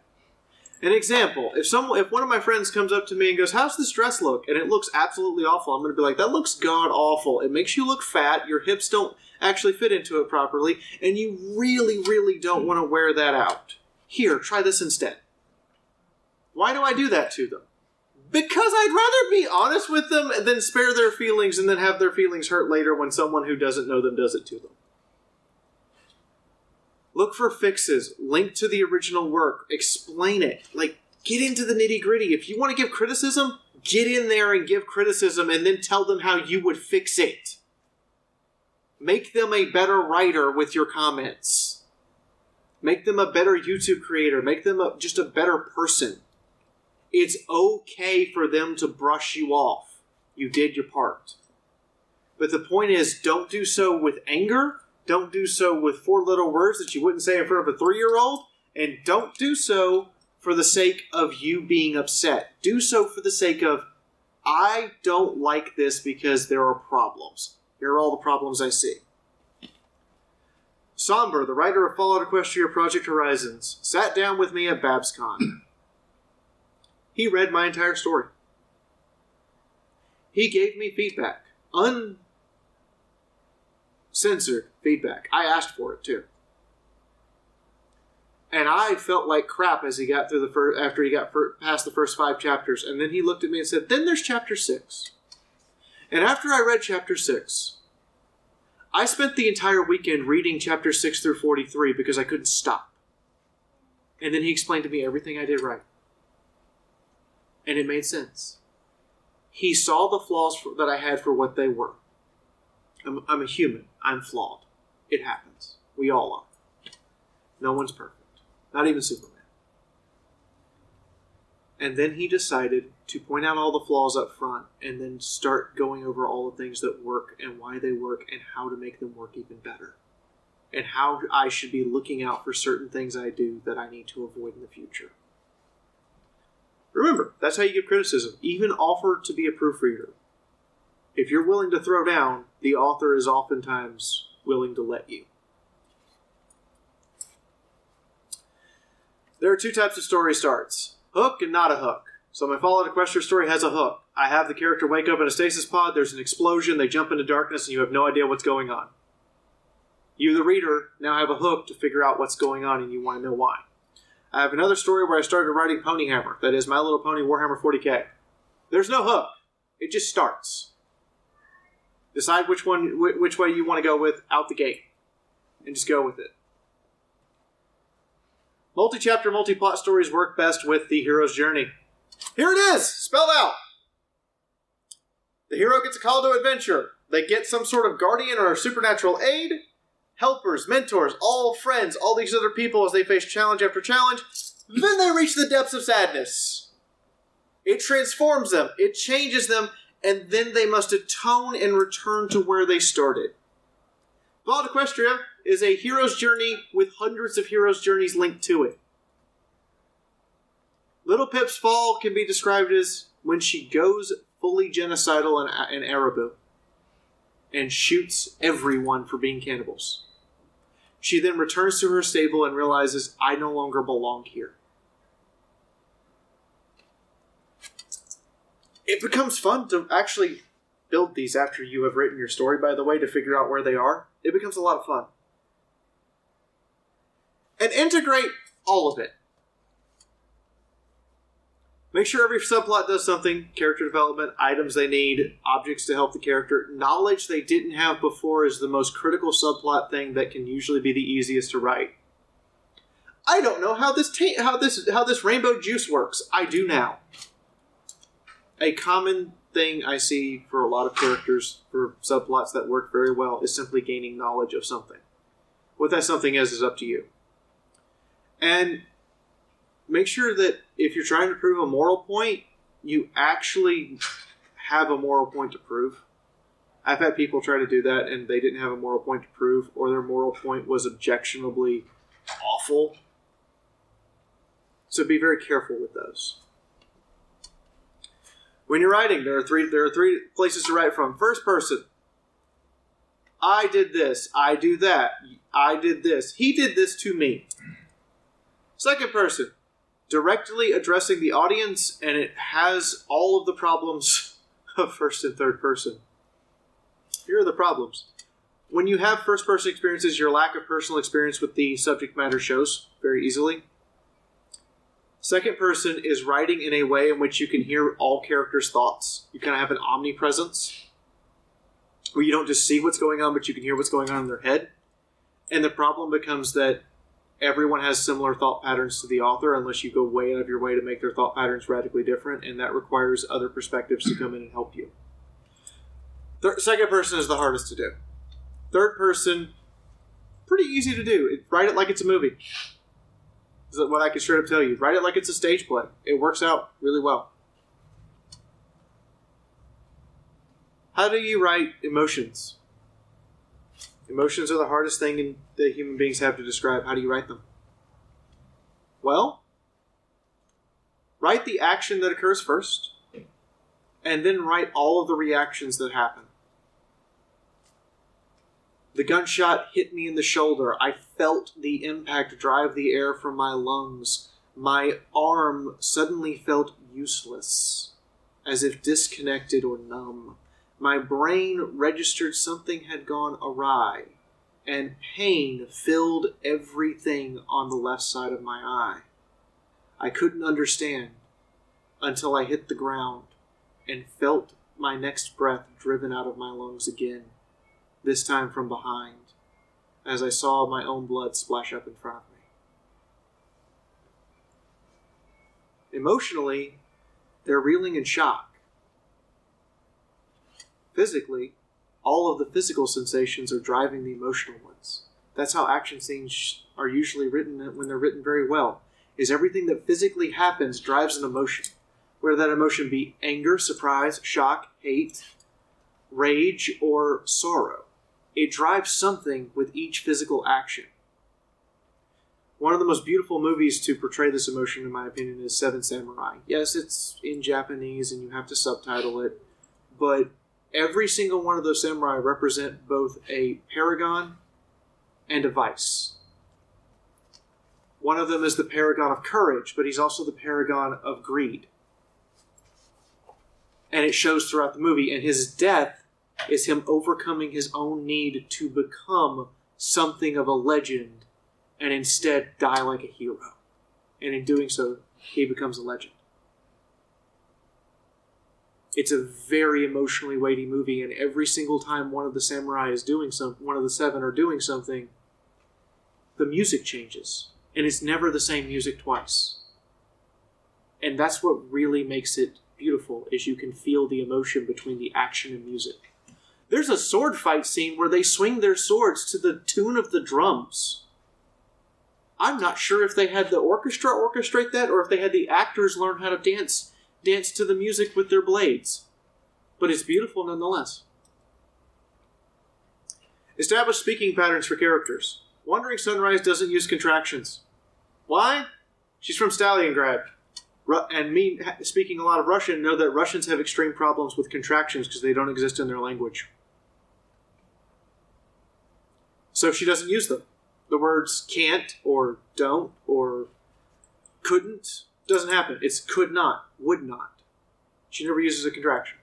An example, if one of my friends comes up to me and goes, "How's this dress look?" and it looks absolutely awful, I'm going to be like, "That looks god awful. It makes you look fat, your hips don't actually fit into it properly, and you really, really don't want to wear that out. Here, try this instead." Why do I do that to them? Because I'd rather be honest with them than spare their feelings and then have their feelings hurt later when someone who doesn't know them does it to them. Look for fixes. Link to the original work. Explain it. Like, get into the nitty-gritty. If you want to give criticism, get in there and give criticism and then tell them how you would fix it. Make them a better writer with your comments. Make them a better YouTube creator. Make them just a better person. It's okay for them to brush you off. You did your part. But the point is, don't do so with anger. Don't do so with 4 little words that you wouldn't say in front of a 3-year-old. And don't do so for the sake of you being upset. Do so for the sake of, I don't like this because there are problems. Here are all the problems I see. Somber, the writer of Fallout Equestria Project Horizons, sat down with me at BabsCon. He read my entire story. He gave me feedback. Uncensored feedback. I asked for it too. And I felt like crap as he got through after he got past the first 5 chapters. And then he looked at me and said, "Then there's chapter 6. And after I read chapter 6, I spent the entire weekend reading chapter 6 through 43 because I couldn't stop. And then he explained to me everything I did right. And it made sense. He saw the flaws that I had for what they were. I'm a human. I'm flawed. It happens. We all are. No one's perfect. Not even Superman. And then he decided to point out all the flaws up front and then start going over all the things that work and why they work and how to make them work even better. And how I should be looking out for certain things I do that I need to avoid in the future. Remember, that's how you give criticism. Even offer to be a proofreader. If you're willing to throw down, the author is oftentimes willing to let you. There are 2 types of story starts. Hook and not a hook. So my Fallout Equestria story has a hook. I have the character wake up in a stasis pod, there's an explosion, they jump into darkness, and you have no idea what's going on. You, the reader, now have a hook to figure out what's going on, and you want to know why. I have another story where I started writing Pony Hammer. That is My Little Pony Warhammer 40k. There's no hook. It just starts. Decide which way you want to go with out the gate. And just go with it. Multi-chapter, multi-plot stories work best with the hero's journey. Here it is! Spelled out! The hero gets a call to adventure. They get some sort of guardian or supernatural aid. Helpers, mentors, all friends, all these other people as they face challenge after challenge. Then they reach the depths of sadness. It transforms them. It changes them. And then they must atone and return to where they started. Fallout Equestria is a hero's journey with hundreds of hero's journeys linked to it. Little Pip's fall can be described as when she goes fully genocidal in Erebus and shoots everyone for being cannibals. She then returns to her stable and realizes, I no longer belong here. It becomes fun to actually build these after you have written your story, by the way, to figure out where they are. It becomes a lot of fun. And integrate all of it. Make sure every subplot does something. Character development, items they need, objects to help the character. Knowledge they didn't have before is the most critical subplot thing that can usually be the easiest to write. I don't know how this rainbow juice works. I do now. A common thing I see for a lot of characters for subplots that work very well is simply gaining knowledge of something. What that something is up to you. And make sure that if you're trying to prove a moral point, you actually have a moral point to prove. I've had people try to do that and they didn't have a moral point to prove, or their moral point was objectionably awful. So be very careful with those. When you're writing, there are three places to write from. First person. I did this. I do that. I did this. He did this to me. Second person. Directly addressing the audience, and it has all of the problems of first and third person. Here are the problems. When you have first-person experiences, your lack of personal experience with the subject matter shows very easily. Second person is writing in a way in which you can hear all characters' thoughts. You kind of have an omnipresence, where you don't just see what's going on, but you can hear what's going on in their head. And the problem becomes that everyone has similar thought patterns to the author, unless you go way out of your way to make their thought patterns radically different, and that requires other perspectives to come in and help you. Second person is the hardest to do. Third person, pretty easy to do. Write it like it's a movie. Is what I can straight up tell you. Write it like it's a stage play. It works out really well. How do you write emotions? Emotions are the hardest thing that human beings have to describe. How do you write them? Well, write the action that occurs first, and then write all of the reactions that happen. The gunshot hit me in the shoulder. I felt the impact drive the air from my lungs. My arm suddenly felt useless, as if disconnected or numb. My brain registered something had gone awry, and pain filled everything on the left side of my eye. I couldn't understand until I hit the ground and felt my next breath driven out of my lungs again, this time from behind, as I saw my own blood splash up in front of me. Emotionally, they're reeling in shock. Physically, all of the physical sensations are driving the emotional ones. That's how action scenes are usually written when they're written very well, is everything that physically happens drives an emotion. Whether that emotion be anger, surprise, shock, hate, rage, or sorrow. It drives something with each physical action. One of the most beautiful movies to portray this emotion, in my opinion, is Seven Samurai. Yes, it's in Japanese and you have to subtitle it, but every single one of those samurai represent both a paragon and a vice. One of them is the paragon of courage, but he's also the paragon of greed. And it shows throughout the movie, and his death is him overcoming his own need to become something of a legend and instead die like a hero. And in doing so, he becomes a legend. It's a very emotionally weighty movie, and every single time one of the samurai is doing something, one of the seven are doing something, the music changes. And it's never the same music twice. And that's what really makes it beautiful, is you can feel the emotion between the action and music. There's a sword fight scene where they swing their swords to the tune of the drums. I'm not sure if they had the orchestra orchestrate that, or if they had the actors learn how to dance to the music with their blades. But it's beautiful nonetheless. Establish speaking patterns for characters. Wandering Sunrise doesn't use contractions. Why? She's from Stalingrad. And me, speaking a lot of Russian, know that Russians have extreme problems with contractions because they don't exist in their language. So she doesn't use them. The words can't or don't or couldn't doesn't happen. It's could not, would not. She never uses a contraction.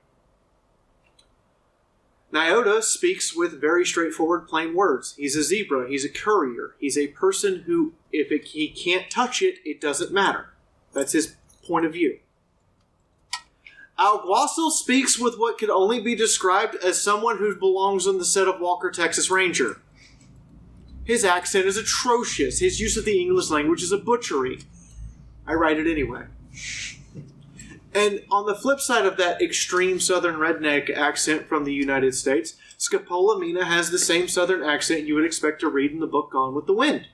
Nyota speaks with very straightforward, plain words. He's a zebra. He's a courier. He's a person who, if he can't touch it, it doesn't matter. That's his point of view. Alguacil speaks with what could only be described as someone who belongs on the set of Walker, Texas Ranger. His accent is atrocious. His use of the English language is a butchery. I write it anyway. And on the flip side of that extreme southern redneck accent from the United States, Scapola Mina has the same southern accent you would expect to read in the book Gone with the Wind.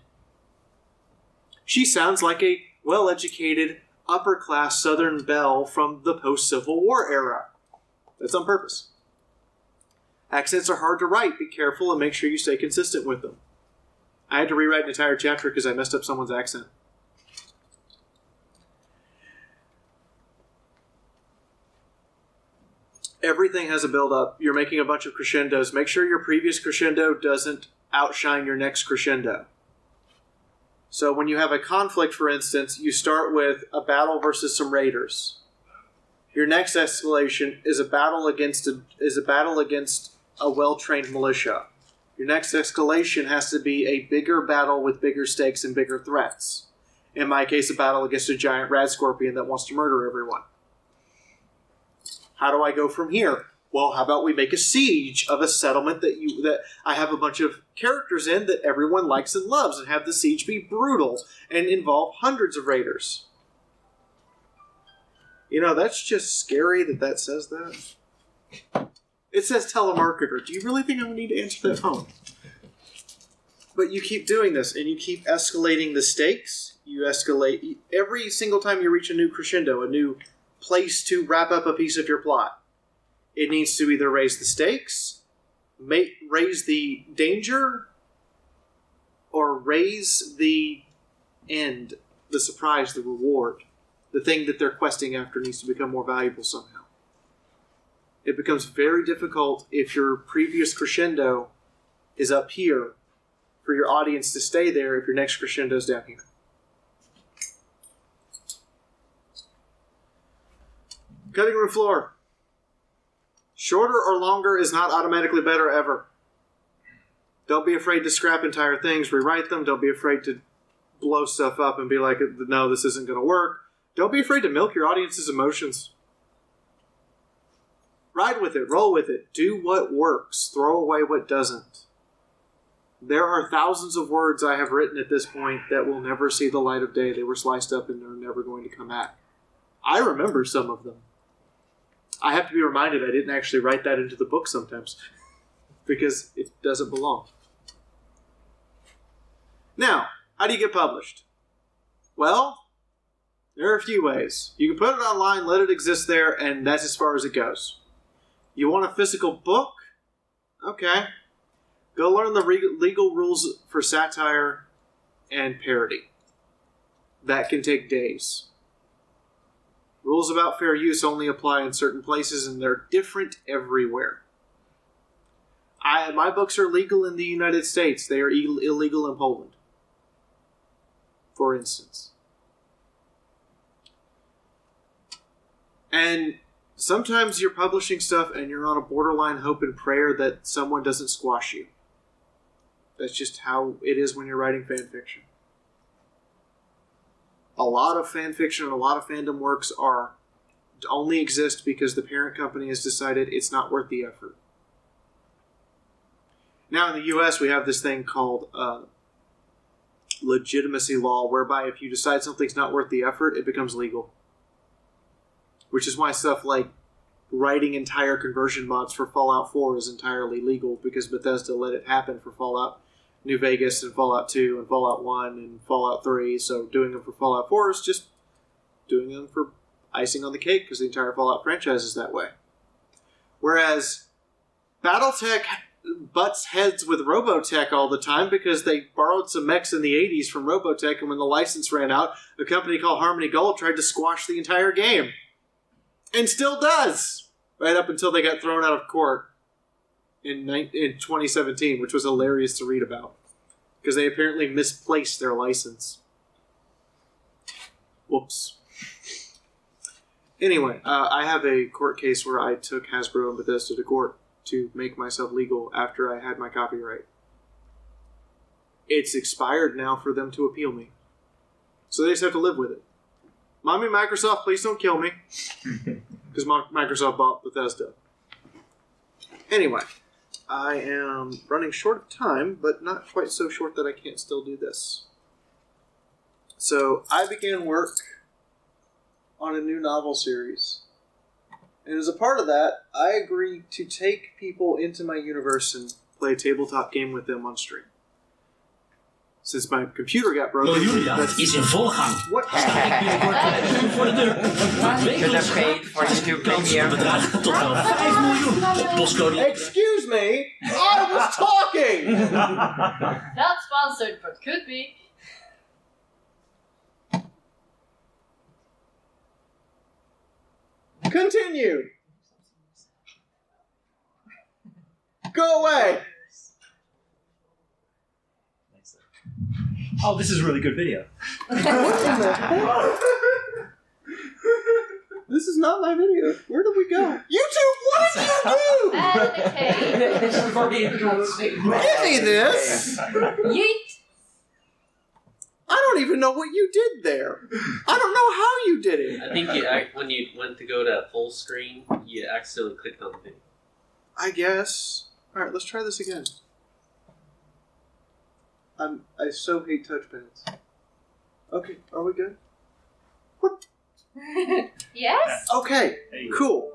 She sounds like a well-educated, upper-class southern belle from the post-Civil War era. That's on purpose. Accents are hard to write. Be careful and make sure you stay consistent with them. I had to rewrite an entire chapter because I messed up someone's accent. Everything has a build-up. You're making a bunch of crescendos. Make sure your previous crescendo doesn't outshine your next crescendo. So when you have a conflict, for instance, you start with a battle versus some raiders. Your next escalation is a battle against a well-trained militia. Your next escalation has to be a bigger battle with bigger stakes and bigger threats. In my case, a battle against a giant rad scorpion that wants to murder everyone. How do I go from here? Well, how about we make a siege of a settlement that I have a bunch of characters in that everyone likes and loves, and have the siege be brutal and involve hundreds of raiders. You know, that's just scary that says that. It says telemarketer. Do you really think I'm going to need to answer that phone? But you keep doing this, and you keep escalating the stakes. You escalate every single time you reach a new crescendo, a new place to wrap up a piece of your plot. It needs to either raise the stakes, raise the danger, or raise the end, the surprise, the reward. The thing that they're questing after needs to become more valuable somehow. It becomes very difficult if your previous crescendo is up here for your audience to stay there if your next crescendo is down here. Cutting room floor. Shorter or longer is not automatically better ever. Don't be afraid to scrap entire things, rewrite them. Don't be afraid to blow stuff up and be like, no, this isn't going to work. Don't be afraid to milk your audience's emotions. Ride with it, roll with it, do what works, throw away what doesn't. There are thousands of words I have written at this point that will never see the light of day. They were sliced up and they're never going to come back. I remember some of them. I have to be reminded I didn't actually write that into the book sometimes because it doesn't belong. Now, how do you get published? Well, there are a few ways. You can put it online, let it exist there, and that's as far as it goes. You want a physical book? Okay. Go learn the legal rules for satire and parody. That can take days. Rules about fair use only apply in certain places, and they're different everywhere. My books are legal in the United States. They are illegal in Poland, for instance. And sometimes you're publishing stuff and you're on a borderline hope and prayer that someone doesn't squash you. That's just how it is when you're writing fan fiction. A lot of fan fiction and a lot of fandom works only exist because the parent company has decided it's not worth the effort. Now in the U.S. we have this thing called legitimacy law, whereby if you decide something's not worth the effort, it becomes legal. Which is why stuff like writing entire conversion mods for Fallout 4 is entirely legal, because Bethesda let it happen for Fallout New Vegas and Fallout 2 and Fallout 1 and Fallout 3, so doing them for Fallout 4 is just doing them for icing on the cake, because the entire Fallout franchise is that way. Whereas Battletech butts heads with Robotech all the time because they borrowed some mechs in the 80s from Robotech, and when the license ran out, a company called Harmony Gold tried to squash the entire game. And still does! Right up until they got thrown out of court in 2017, which was hilarious to read about. Because they apparently misplaced their license. Whoops. Anyway, I have a court case where I took Hasbro and Bethesda to court to make myself legal after I had my copyright. It's expired now for them to appeal me. So they just have to live with it. Mommy, Microsoft, please don't kill me. Because Microsoft bought Bethesda. Anyway, I am running short of time, but not quite so short that I can't still do this. So, I began work on a new novel series. And as a part of that, I agreed to take people into my universe and play a tabletop game with them on stream. since my computer got broken.
Julia is in volle gang.
What?
Sta ik binnenkort voor de deur. Wekelijks kans op bedragen tot wel 5 miljoen op postcode.
Excuse me, I was talking!
Not sponsored, but could be.
Continue! Go away!
Oh, this is a really good video.
What in the hell? This is not my video. Where did we go? YouTube, what did you do? Give me this!
Yeet!
I don't even know what you did there. I don't know how you did it.
I think when you went to go to full screen, you accidentally clicked on the thing.
I guess. Alright, let's try this again. I so hate touchpads. Okay, are we good? What?
Yes?
Okay, cool.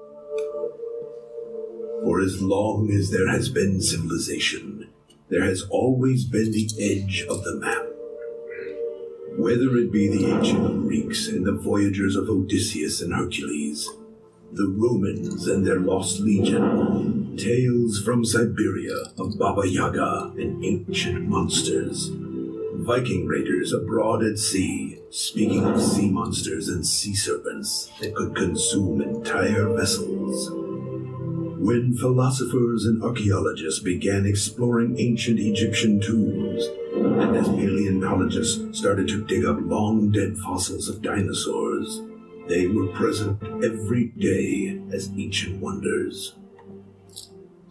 For as long as there has been civilization, there has always been the edge of the map. Whether it be the ancient Greeks and the voyagers of Odysseus and Hercules, the Romans and their lost legion, tales from Siberia of Baba Yaga and ancient monsters, Viking raiders abroad at sea, speaking of sea monsters and sea serpents that could consume entire vessels. When philosophers and archaeologists began exploring ancient Egyptian tombs, and as paleontologists started to dig up long-dead fossils of dinosaurs, they were present every day as ancient wonders.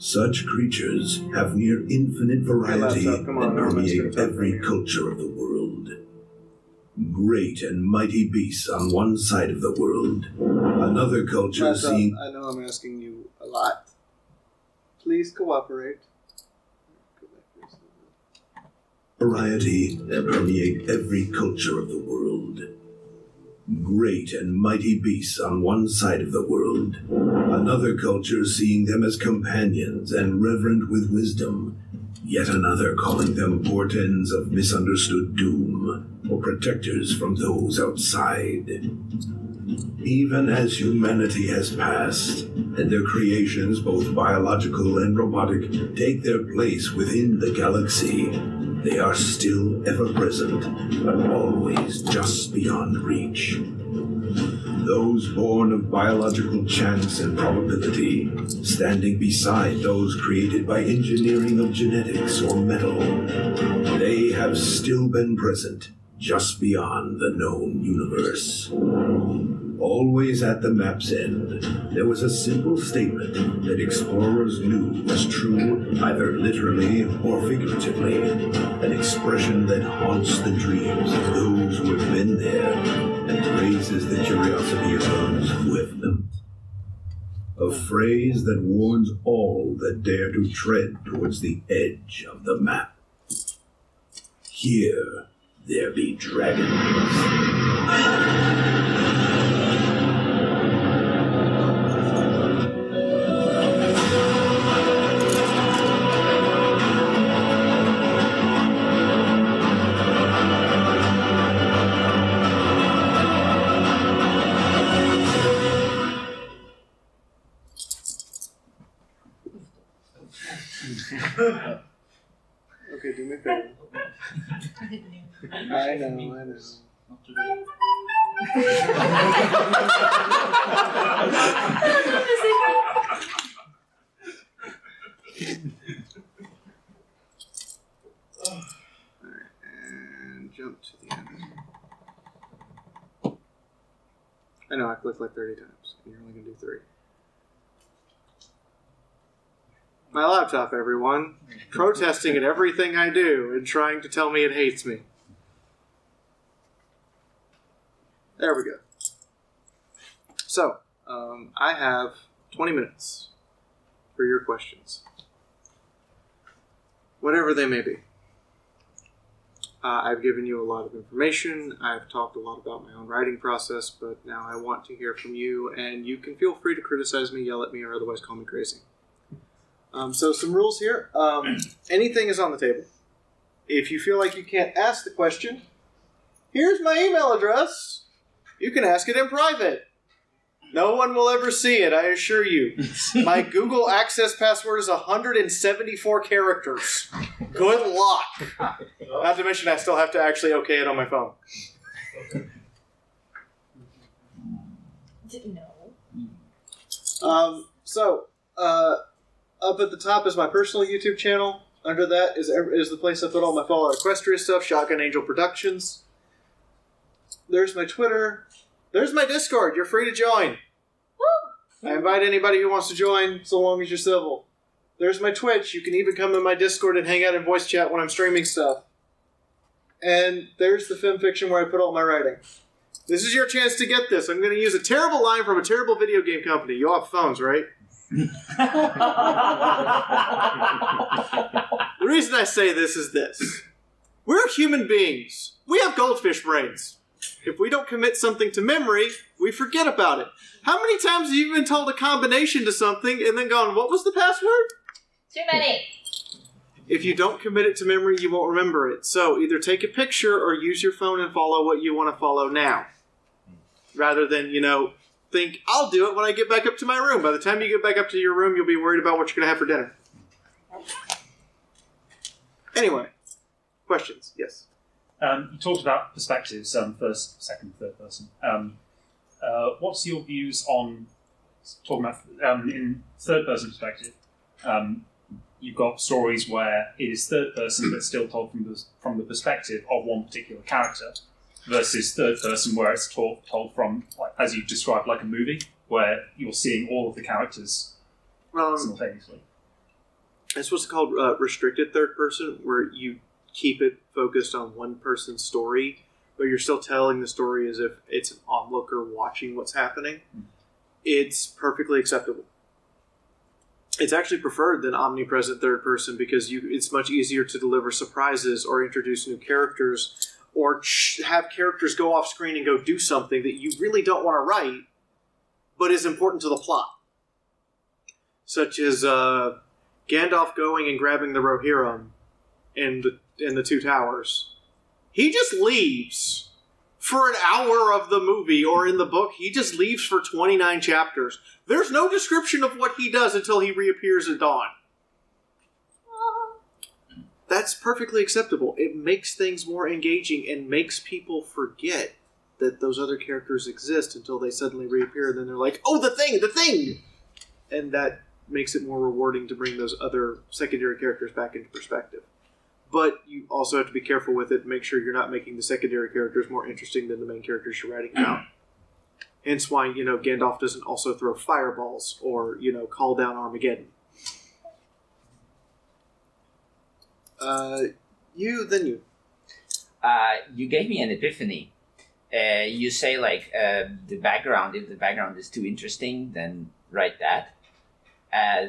Such creatures have near infinite variety and permeate every culture of the world. Great and mighty beasts on one side of the world, another culture seeing...
I know I'm asking you a lot. Please cooperate.
Variety that permeate every culture of the world. Great and mighty beasts on one side of the world, another culture seeing them as companions and reverent with wisdom, yet another calling them portents of misunderstood doom, or protectors from those outside. Even as humanity has passed, and their creations, both biological and robotic, take their place within the galaxy, they are still ever present, but always just beyond reach. Those born of biological chance and probability, standing beside those created by engineering of genetics or metal, they have still been present just beyond the known universe. Always at the map's end, there was a simple statement that explorers knew was true either literally or figuratively, an expression that haunts the dreams of those who have been there and raises the curiosity of those who have lived. A phrase that warns all that dare to tread towards the edge of the map. Here there be dragons.
Okay, do me a favor. I know.
Not today.
And jump to the end. I know, I clicked like 30 times. And you're only going to do 3. My laptop, everyone. Protesting at everything I do and trying to tell me it hates me. There we go. So, I have 20 minutes for your questions. Whatever they may be. I've given you a lot of information. I've talked a lot about my own writing process, but now I want to hear from you, and you can feel free to criticize me, yell at me, or otherwise call me crazy. So some rules here. Anything is on the table. If you feel like you can't ask the question, here's my email address. You can ask it in private. No one will ever see it, I assure you. My Google Access password is 174 characters. Good luck. Not to mention I still have to actually okay it on my phone.
No.
Up at the top is my personal YouTube channel. Under that is the place I put all my Fallout Equestria stuff, Shotgun Angel Productions. There's my Twitter. There's my Discord. You're free to join. I invite anybody who wants to join, so long as you're civil. There's my Twitch. You can even come in my Discord and hang out in voice chat when I'm streaming stuff. And there's the FemFiction where I put all my writing. This is your chance to get this. I'm going to use a terrible line from a terrible video game company. You all have phones, right? The reason I say this is this. We're human beings. We have goldfish brains. If we don't commit something to memory, we forget about it. How many times have you been told a combination to something and then gone, what was the password?
Too many.
If you don't commit it to memory, you won't remember it. So either take a picture or use your phone and follow what you want to follow now. Rather than, think, I'll do it when I get back up to my room. By the time you get back up to your room, you'll be worried about what you're going to have for dinner. Anyway, questions? Yes.
You talked about perspectives, first, second, third person. What's your views on talking about in third person perspective? You've got stories where it is third person but still told from the perspective of one particular character, versus third person where it's told from, like, as you described, like a movie where you're seeing all of the characters simultaneously.
It's what's called restricted third person, where you keep it focused on one person's story, but you're still telling the story as if it's an onlooker watching what's happening. It's perfectly acceptable. It's actually preferred than omnipresent third person because it's much easier to deliver surprises or introduce new characters or have characters go off screen and go do something that you really don't want to write, but is important to the plot. Such as Gandalf going and grabbing the Rohirrim in the Two Towers. He just leaves for an hour of the movie, or in the book, he just leaves for 29 chapters. There's no description of what he does until he reappears at dawn. That's perfectly acceptable. It makes things more engaging and makes people forget that those other characters exist until they suddenly reappear, and then they're like, oh, the thing! And that makes it more rewarding to bring those other secondary characters back into perspective. But you also have to be careful with it and make sure you're not making the secondary characters more interesting than the main characters you're writing about. Hence why, Gandalf doesn't also throw fireballs or, call down Armageddon. You.
You gave me an epiphany. You say, if the background is too interesting, then write that.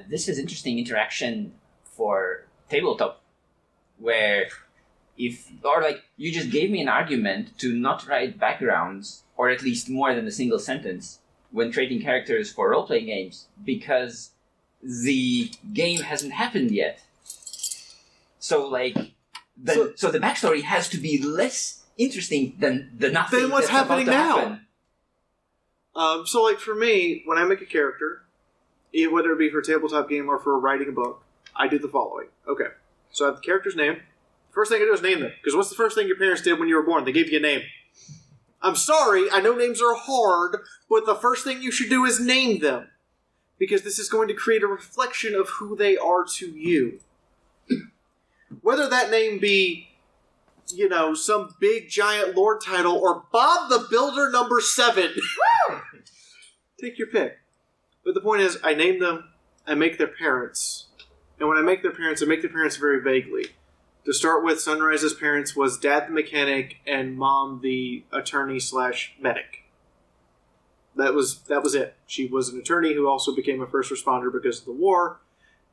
This is interesting interaction for tabletop, where you just gave me an argument to not write backgrounds, or at least more than a single sentence, when creating characters for role-playing games, because the game hasn't happened yet. So, so the backstory has to be less interesting than the nothing
than what's
that's
happening
about to
now.
Happen.
So, for me, when I make a character, whether it be for a tabletop game or for writing a book, I do the following. Okay, so I have the character's name. First thing I do is name them, because what's the first thing your parents did when you were born? They gave you a name. I'm sorry, I know names are hard, but the first thing you should do is name them, because this is going to create a reflection of who they are to you. Whether that name be, some big giant lord title or Bob the Builder number 7. Take your pick. But the point is, I name them, I make their parents. And when I make their parents very vaguely. To start with, Sunrise's parents was Dad the mechanic and Mom the attorney/medic. That was it. She was an attorney who also became a first responder because of the war.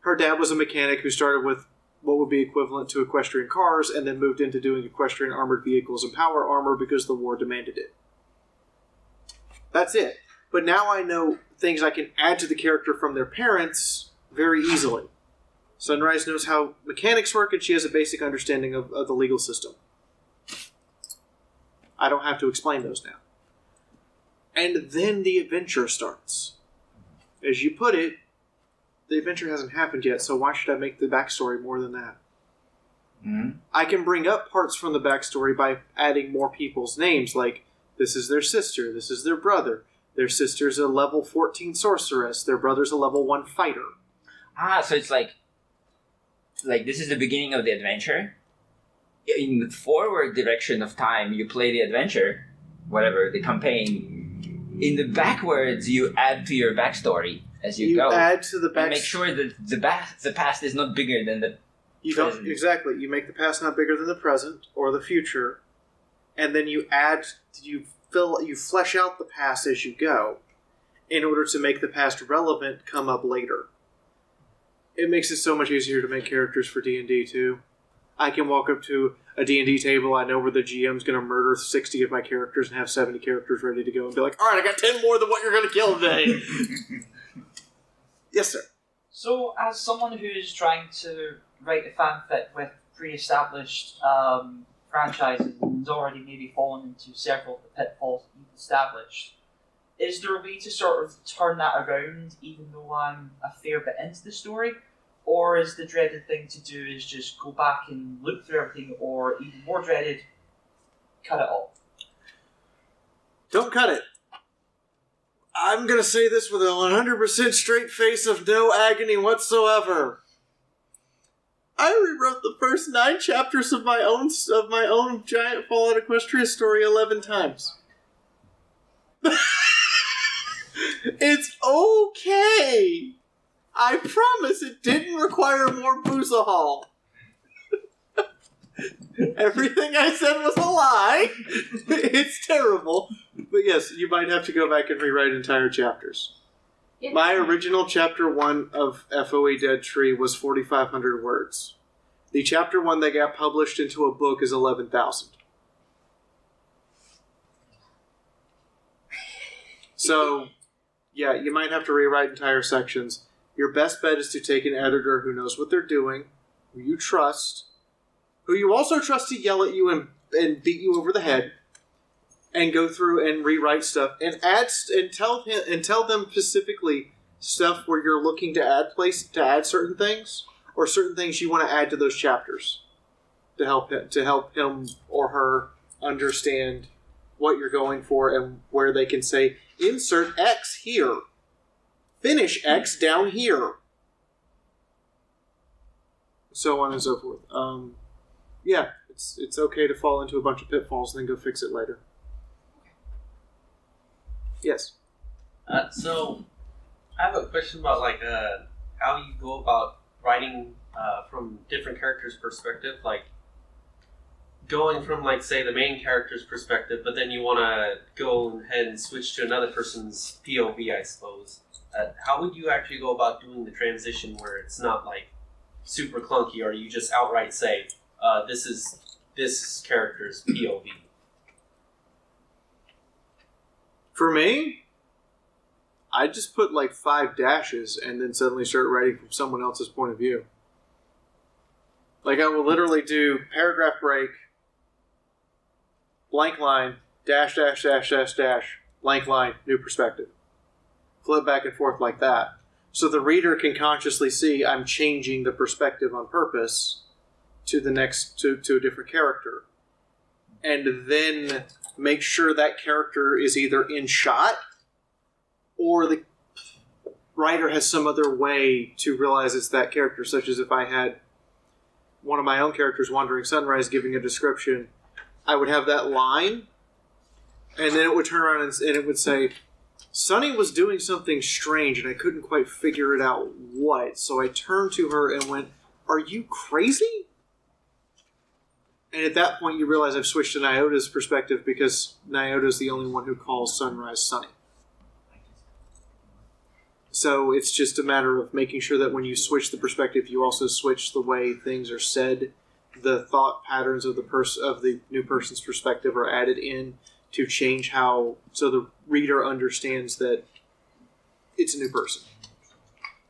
Her dad was a mechanic who started with what would be equivalent to equestrian cars and then moved into doing equestrian armored vehicles and power armor because the war demanded it. That's it. But now I know things I can add to the character from their parents very easily. Sunrise knows how mechanics work, and she has a basic understanding of the legal system. I don't have to explain those now. And then the adventure starts. As you put it, the adventure hasn't happened yet, so why should I make the backstory more than that?
Mm-hmm.
I can bring up parts from the backstory by adding more people's names, like, this is their sister, this is their brother. Their sister's a level 14 sorceress, their brother's a level 1 fighter.
Ah, so it's like this is the beginning of the adventure. In the forward direction of time, you play the adventure, whatever, the campaign. In the backwards, you add to your backstory as you go.
You add to the
and make sure that the past is not bigger than the present.
Exactly. You make the past not bigger than the present or the future, and then you flesh out the past as you go in order to make the past relevant come up later. It makes it so much easier to make characters for D&D, too. I can walk up to a D&D table, I know where the GM's going to murder 60 of my characters and have 70 characters ready to go and be like, alright, I got 10 more than what you're going to kill today! Yes, sir.
So, as someone who is trying to write a fanfic with pre-established franchises and has already maybe fallen into several of the pitfalls that you've established, is there a way to sort of turn that around even though I'm a fair bit into the story? Or is the dreaded thing to do is just go back and look through everything, or even more dreaded, cut it all?
Don't cut it. I'm going to say this with a 100% straight face of no agony whatsoever. I rewrote the first 9 chapters of my own giant Fallout Equestria story 11 times. It's okay. I promise it didn't require more boozahol. Everything I said was a lie. It's terrible. But yes, you might have to go back and rewrite entire chapters. My original chapter 1 of FOE Dead Tree was 4,500 words. The chapter 1 that got published into a book is 11,000. So, yeah, you might have to rewrite entire sections. Your best bet is to take an editor who knows what they're doing, who you trust, who you also trust to yell at you and beat you over the head, and go through and rewrite stuff and tell them specifically stuff where you're looking to add certain things or certain things you want to add to those chapters to help him or her understand what you're going for and where they can say insert X here. Finish X down here. So on and so forth. Yeah, it's okay to fall into a bunch of pitfalls and then go fix it later. Yes.
So, I have a question about how you go about writing from different characters' perspective, like going from say the main character's perspective, but then you want to go ahead and switch to another person's POV, I suppose. How would you actually go about doing the transition where it's not super clunky, or you just outright say, this is this character's POV?
For me, I just put 5 dashes and then suddenly start writing from someone else's point of view. I will literally do paragraph break, blank line, dash, dash, dash, dash, dash, blank line, new perspective. Flip back and forth like that. So the reader can consciously see I'm changing the perspective on purpose to the next, to a different character. And then make sure that character is either in shot or the writer has some other way to realize it's that character, such as if I had one of my own characters, Wandering Sunrise, giving a description, I would have that line, and then it would turn around and it would say, Sunny was doing something strange and I couldn't quite figure it out what. So I turned to her and went, are you crazy? And at that point you realize I've switched to Nyota's perspective because Nyota's the only one who calls Sunrise Sunny. So it's just a matter of making sure that when you switch the perspective, you also switch the way things are said. The thought patterns of the new person's perspective are added in to change so the reader understands that it's a new person.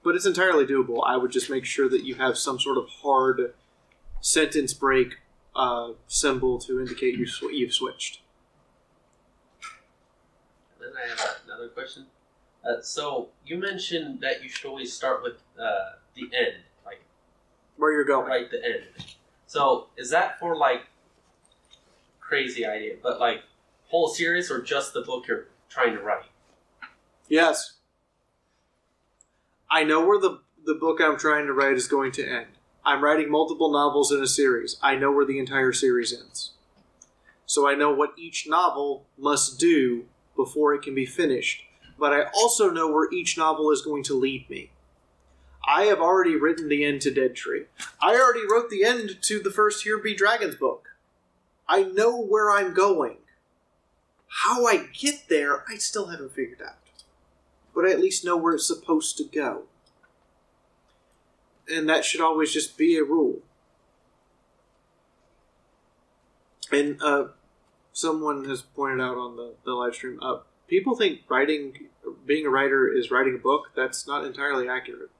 but it's entirely doable. I would just make sure that you have some sort of hard sentence break symbol to indicate you've switched.
Then I have another question. So you mentioned that you should always start with the end, like
Where you're going.
right the end. So is that for like crazy idea, but like whole series or just the book you're trying to write?
Yes. I know where the book I'm trying to write is going to end. I'm writing multiple novels in a series. I know where the entire series ends. So I know what each novel must do before it can be finished. But I also know where each novel is going to lead me. I have already written the end to Dead Tree. I already wrote the end to the first Here Be Dragons book. I know where I'm going. How I get there, I still haven't figured out. But I at least know where it's supposed to go. And that should always just be a rule. And someone has pointed out on the live stream, people think being a writer is writing a book. That's not entirely accurate.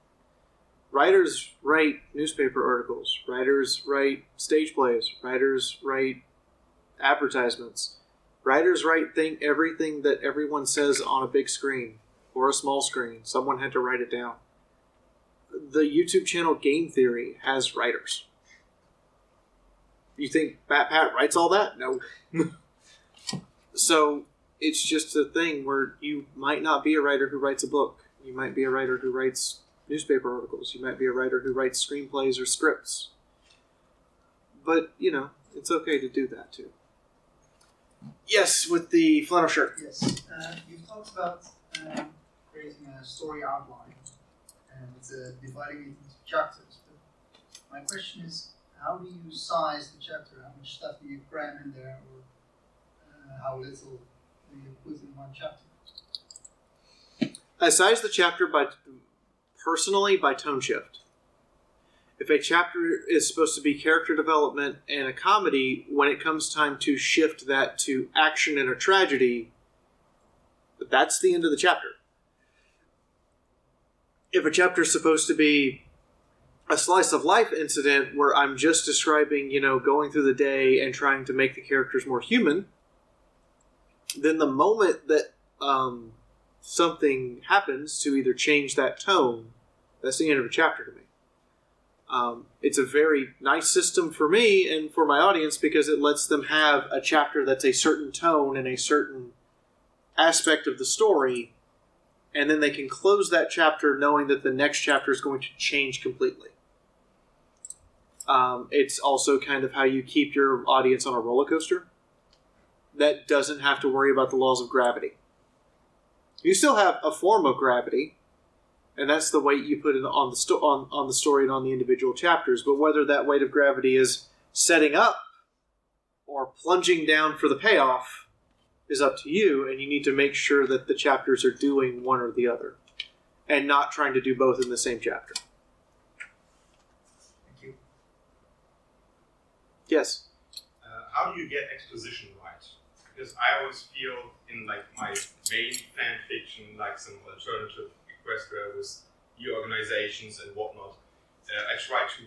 Writers write newspaper articles. Writers write stage plays. Writers write advertisements. Writers write everything that everyone says on a big screen or a small screen. Someone had to write it down. The YouTube channel Game Theory has writers. You think Pat writes all that? No. So it's just a thing where you might not be a writer who writes a book. You might be a writer who writes newspaper articles. You might be a writer who writes screenplays or scripts. But, it's okay to do that too. Yes, with the flannel shirt.
Yes. You've talked about creating a story outline and dividing it into chapters. But my question is, how do you size the chapter? How much stuff do you cram in there, or how little do you put in one chapter?
I size the chapter personally by tone shift. If a chapter is supposed to be character development and a comedy, when it comes time to shift that to action and a tragedy, that's the end of the chapter. If a chapter is supposed to be a slice of life incident where I'm just describing, going through the day and trying to make the characters more human, then the moment that something happens to either change that tone, that's the end of a chapter to me. It's a very nice system for me and for my audience because it lets them have a chapter that's a certain tone and a certain aspect of the story, and then they can close that chapter knowing that the next chapter is going to change completely. It's also kind of how you keep your audience on a roller coaster that doesn't have to worry about the laws of gravity. You still have a form of gravity, and that's the weight you put on the story and on the individual chapters. But whether that weight of gravity is setting up or plunging down for the payoff is up to you, and you need to make sure that the chapters are doing one or the other, and not trying to do both in the same chapter.
Thank you.
Yes?
How do you get exposition right? Because I always feel in my main fan fiction, some alternative quest with new organizations and whatnot, I try to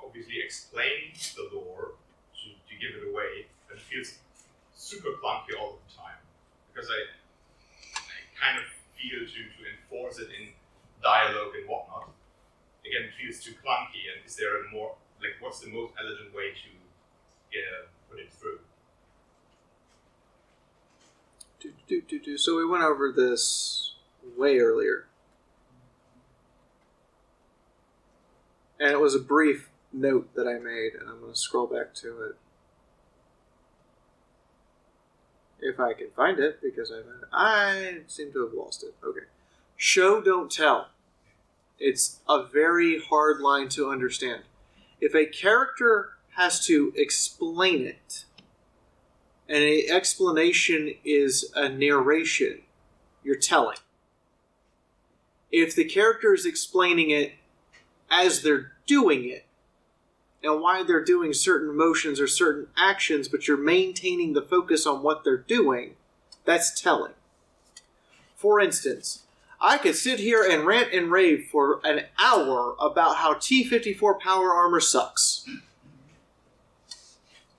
obviously explain the lore to give it away, but it feels super clunky all the time because I kind of feel to enforce it in dialogue and whatnot. Again, it feels too clunky. And is there a more what's the most elegant way to put it through?
So we went over this way earlier. And it was a brief note that I made, and I'm going to scroll back to it. If I can find it, because I seem to have lost it. Okay. Show, don't tell. It's a very hard line to understand. If a character has to explain it, and an explanation is a narration, you're telling. If the character is explaining it as they're doing it, and why they're doing certain motions or certain actions, but you're maintaining the focus on what they're doing, that's telling. For instance, I could sit here and rant and rave for an hour about how T-54 power armor sucks.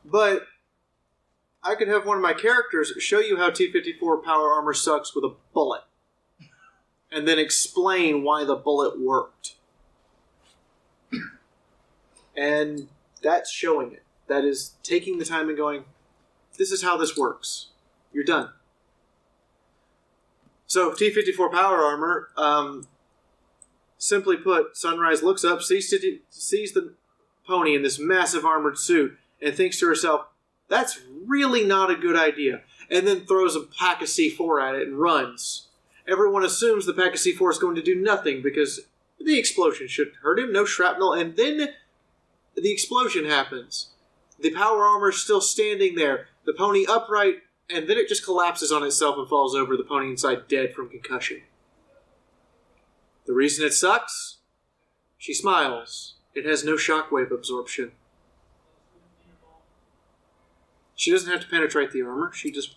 But I could have one of my characters show you how T-54 power armor sucks with a bullet. And then explain why the bullet worked. And that's showing it. That is taking the time and going, this is how this works. You're done. So, T-54 power armor, simply put, Sunrise looks up, sees the pony in this massive armored suit, and thinks to herself, that's really not a good idea. And then throws a pack of C4 at it and runs. Everyone assumes the pack of C4 is going to do nothing because the explosion shouldn't hurt him, no shrapnel, and then the explosion happens. The power armor is still standing there, the pony upright, and then it just collapses on itself and falls over, the pony inside dead from concussion. The reason it sucks? She smiles. It has no shockwave absorption. She doesn't have to penetrate the armor. She just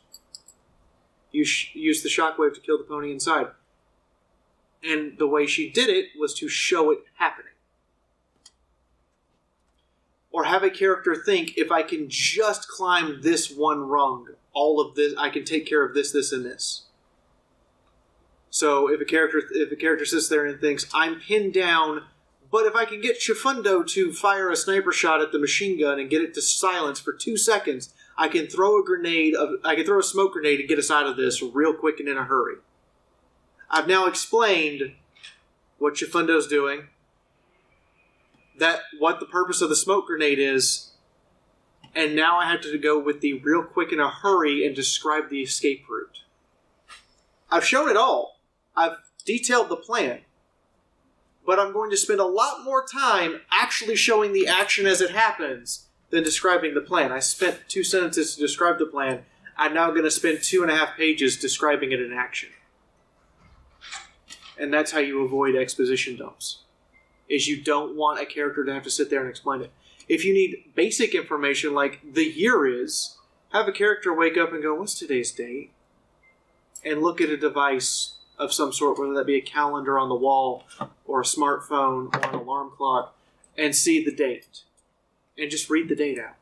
used the shockwave to kill the pony inside. And the way she did it was to show it happening. Or have a character think, if I can just climb this one rung, all of this, I can take care of this, this, and this. So if a character sits there and thinks, I'm pinned down, but if I can get Chifundo to fire a sniper shot at the machine gun and get it to silence for 2 seconds, I can throw a smoke grenade and get us out of this real quick and in a hurry. I've now explained what Chifundo's doing, what the purpose of the smoke grenade is, and now I have to go with the real quick in a hurry and describe the escape route. I've shown it all. I've detailed the plan. But I'm going to spend a lot more time actually showing the action as it happens than describing the plan. I spent 2 sentences to describe the plan. I'm now going to spend 2.5 pages describing it in action. And that's how you avoid exposition dumps. Is you don't want a character to have to sit there and explain it. If you need basic information like the year is, have a character wake up and go, what's today's date? And look at a device of some sort, whether that be a calendar on the wall or a smartphone or an alarm clock, and see the date. And just read the date out.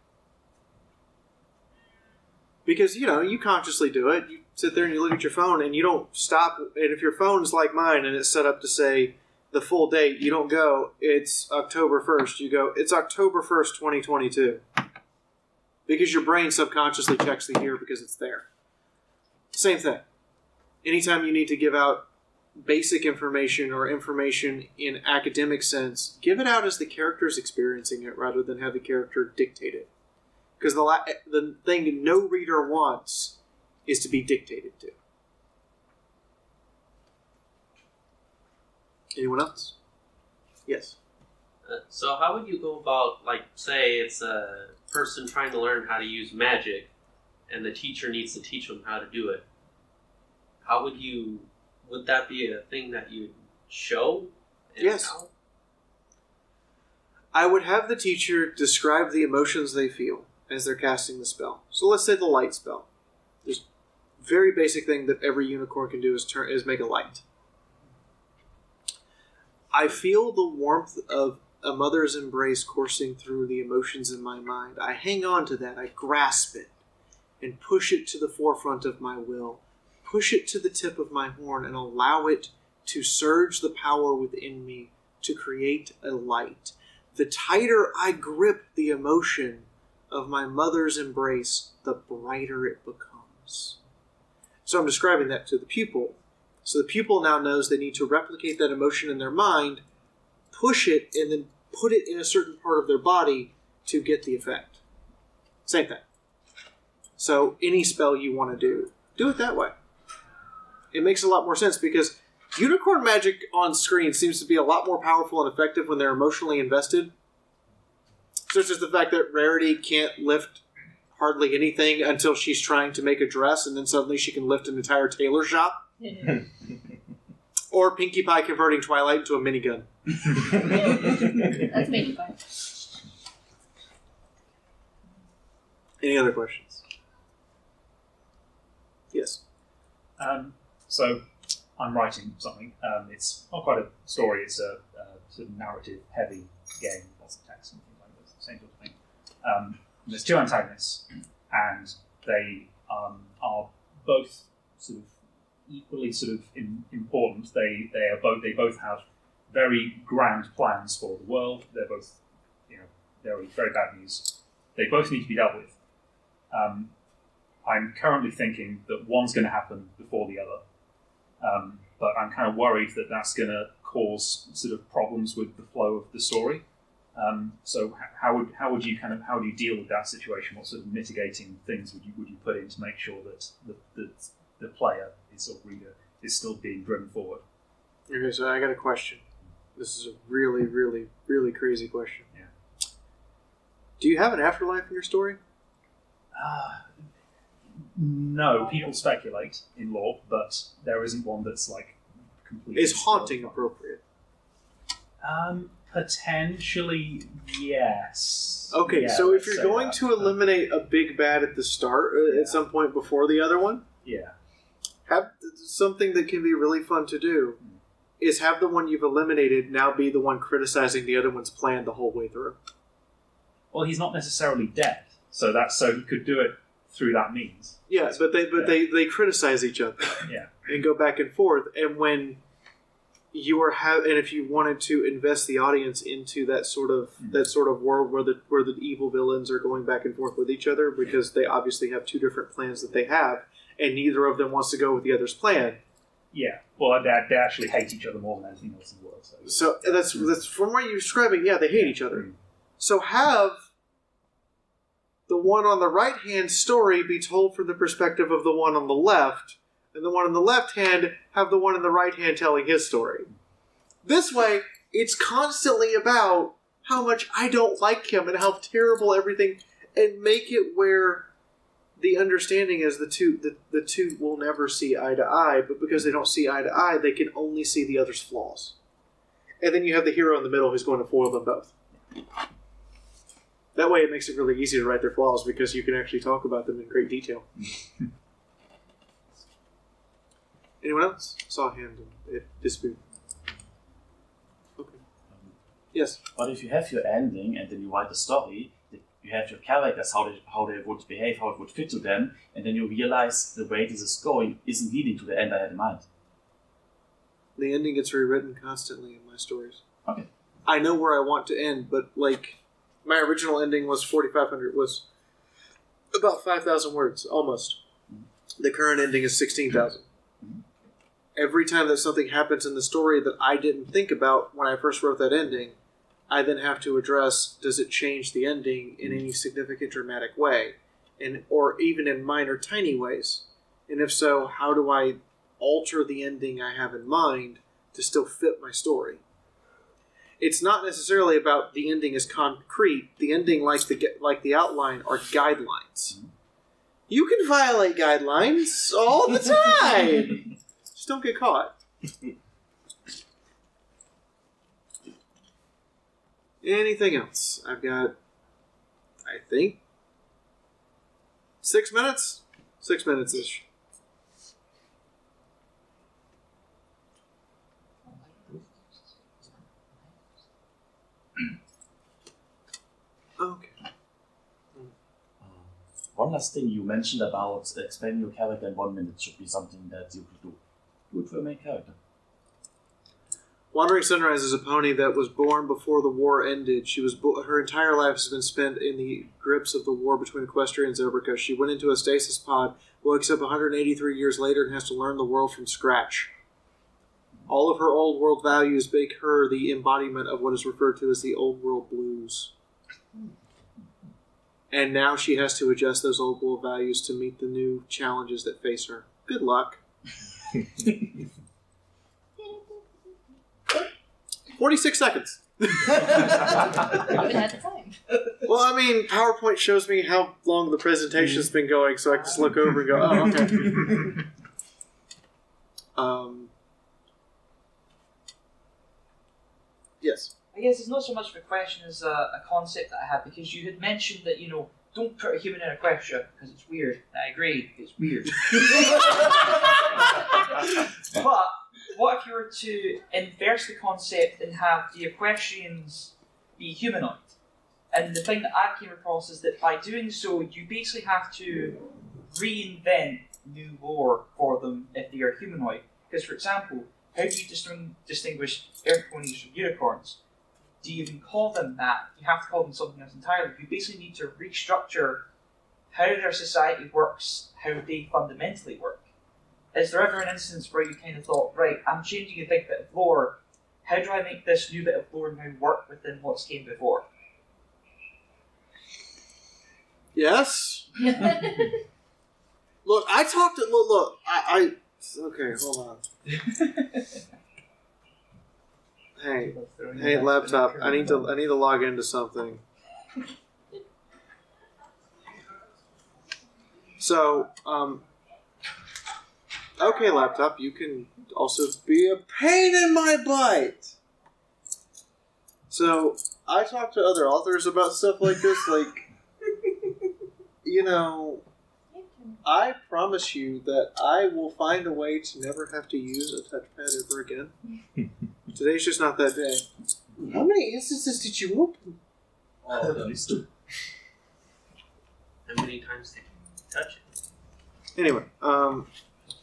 Because, you consciously do it. You sit there and you look at your phone and you don't stop. And if your phone's like mine and it's set up to say the full date, you don't go, it's October 1st. You go, it's October 1st, 2022. Because your brain subconsciously checks the year because it's there. Same thing. Anytime you need to give out basic information or information in academic sense, give it out as the character is experiencing it rather than have the character dictate it. Because the thing no reader wants is to be dictated to. Anyone else? Yes.
So how would you go about, say it's a person trying to learn how to use magic and the teacher needs to teach them how to do it? How would that be a thing that you'd show?
Yes.
How?
I would have the teacher describe the emotions they feel as they're casting the spell. So let's say the light spell. There's a very basic thing that every unicorn can do is make a light. I feel the warmth of a mother's embrace coursing through the emotions in my mind. I hang on to that. I grasp it and push it to the forefront of my will. Push it to the tip of my horn and allow it to surge the power within me to create a light. The tighter I grip the emotion of my mother's embrace, the brighter it becomes. So I'm describing that to the pupil. So the pupil now knows they need to replicate that emotion in their mind, push it, and then put it in a certain part of their body to get the effect. Same thing. So any spell you want to do it that way. It makes a lot more sense because unicorn magic on screen seems to be a lot more powerful and effective when they're emotionally invested. Such as the fact that Rarity can't lift hardly anything until she's trying to make a dress, and then suddenly she can lift an entire tailor shop. Or Pinkie Pie converting Twilight into a minigun.
That's Pinkie Pie.
Any other questions? Yes.
So, I'm writing something. It's not quite a story. It's a sort of narrative-heavy game, lots of text and things like that. Same sort of thing. There's two antagonists, and they are both sort of equally sort of important. They both have very grand plans for the world. They're both, very very bad news. They both need to be dealt with. I'm currently thinking that one's going to happen before the other, but I'm kind of worried that that's going to cause sort of problems with the flow of the story. So how would you deal with that situation? What sort of mitigating things would you put in to make sure that the player or reader is still being driven forward?
Okay, so I got a question. This is a really, really, really crazy question.
Yeah.
Do you have an afterlife in your story?
No, people speculate in lore, but there isn't one that's like completely.
Is haunting appropriate?
Potentially, yes.
Okay,
Yeah,
so if
let's
you're
say
going
that.
to eliminate a big bad at the start, at some point before the other one,
Yeah.
have something that can be really fun to do. Is have the one you've eliminated now be the one criticizing the other one's plan the whole way through.
Well, he's not necessarily dead, so he could do it through that means.
Yeah, but they criticize each other.
Yeah.
And go back and forth. And when you are and if you wanted to invest the audience into that sort of world where the evil villains are going back and forth with each other because they obviously have two different plans that they have, and neither of them wants to go with the other's plan.
Yeah. Well, they actually hate each other more than anything else in the world.
So that's from what you're describing. Yeah, they hate each other. So have the one on the right hand story be told from the perspective of the one on the left, and the one on the left hand have the one on the right hand telling his story. This way, it's constantly about how much I don't like him and how terrible everything, and make it where the understanding is the two will never see eye to eye, but because they don't see eye to eye, they can only see the other's flaws. And then you have the hero in the middle who's going to foil them both. That way it makes it really easy to write their flaws because you can actually talk about them in great detail. Anyone else? Saw a hand and it disappeared. Okay. Yes?
But if you have your ending and then you write the story, you have your characters, how they would behave, how it would fit to them, and then you realize the way this is going isn't leading to the end I had in mind.
The ending gets rewritten constantly in my stories.
Okay.
I know where I want to end, but my original ending was 4,500, was about 5,000 words, almost. Mm-hmm. The current ending is 16,000. Mm-hmm. Every time that something happens in the story that I didn't think about when I first wrote that ending, I then have to address, does it change the ending in any significant dramatic way? Or even in minor, tiny ways? And if so, how do I alter the ending I have in mind to still fit my story? It's not necessarily about the ending is concrete. The ending, like the outline, are guidelines. You can violate guidelines all the time. Just don't get caught. Anything else? I've got, I think, 6 minutes? 6 minutes-ish. Okay.
One last thing you mentioned about explaining your character in 1 minute should be something that you could do. Do it for your main character.
Wandering Sunrise is a pony that was born before the war ended. She was her entire life has been spent in the grips of the war between Equestria and Zobrica. She went into a stasis pod, wakes up 183 years later, and has to learn the world from scratch. All of her old world values make her the embodiment of what is referred to as the old world blues. And now she has to adjust those old world values to meet the new challenges that face her. Good luck. 46 seconds.
Haven't had the time.
Well, I mean, PowerPoint shows me how long the presentation's been going, so I can just look over and go, oh, okay. Yes.
I guess it's not so much of a question as a concept that I have, because you had mentioned that, don't put a human in Equestria because it's weird. I agree, it's weird. But what if you were to inverse the concept and have the equestrians be humanoid? And the thing that I came across is that by doing so, you basically have to reinvent new lore for them if they are humanoid. Because, for example, how do you distinguish earth ponies from unicorns? Do you even call them that? You have to call them something else entirely. You basically need to restructure how their society works, how they fundamentally work. Is there ever an instance where you kind of thought, right, I'm changing a big bit of lore, how do I make this new bit of lore now work within what's came before?
Yes? Look, I talked to... Look, okay, hold on. Hey, laptop, I need to log into something. So, okay, laptop, you can also be a pain in my butt. So, I talked to other authors about stuff like this, like, you know, I promise you that I will find a way to never have to use a touchpad ever again. Today's just not that day. How many instances did you open?
At least two.
How many times did you touch it?
Anyway,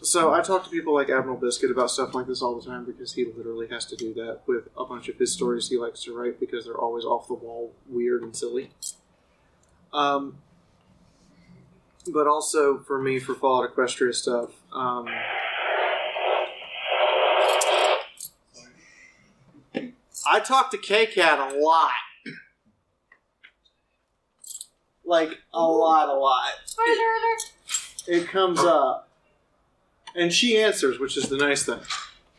so I talk to people like Admiral Biscuit about stuff like this all the time because he literally has to do that with a bunch of his stories he likes to write because they're always off the wall, weird, and silly. But also for me, for Fallout Equestria stuff, I talk to K-Cat a lot. Like, a lot.
Spoiler alert!
It comes up. And she answers, which is the nice thing.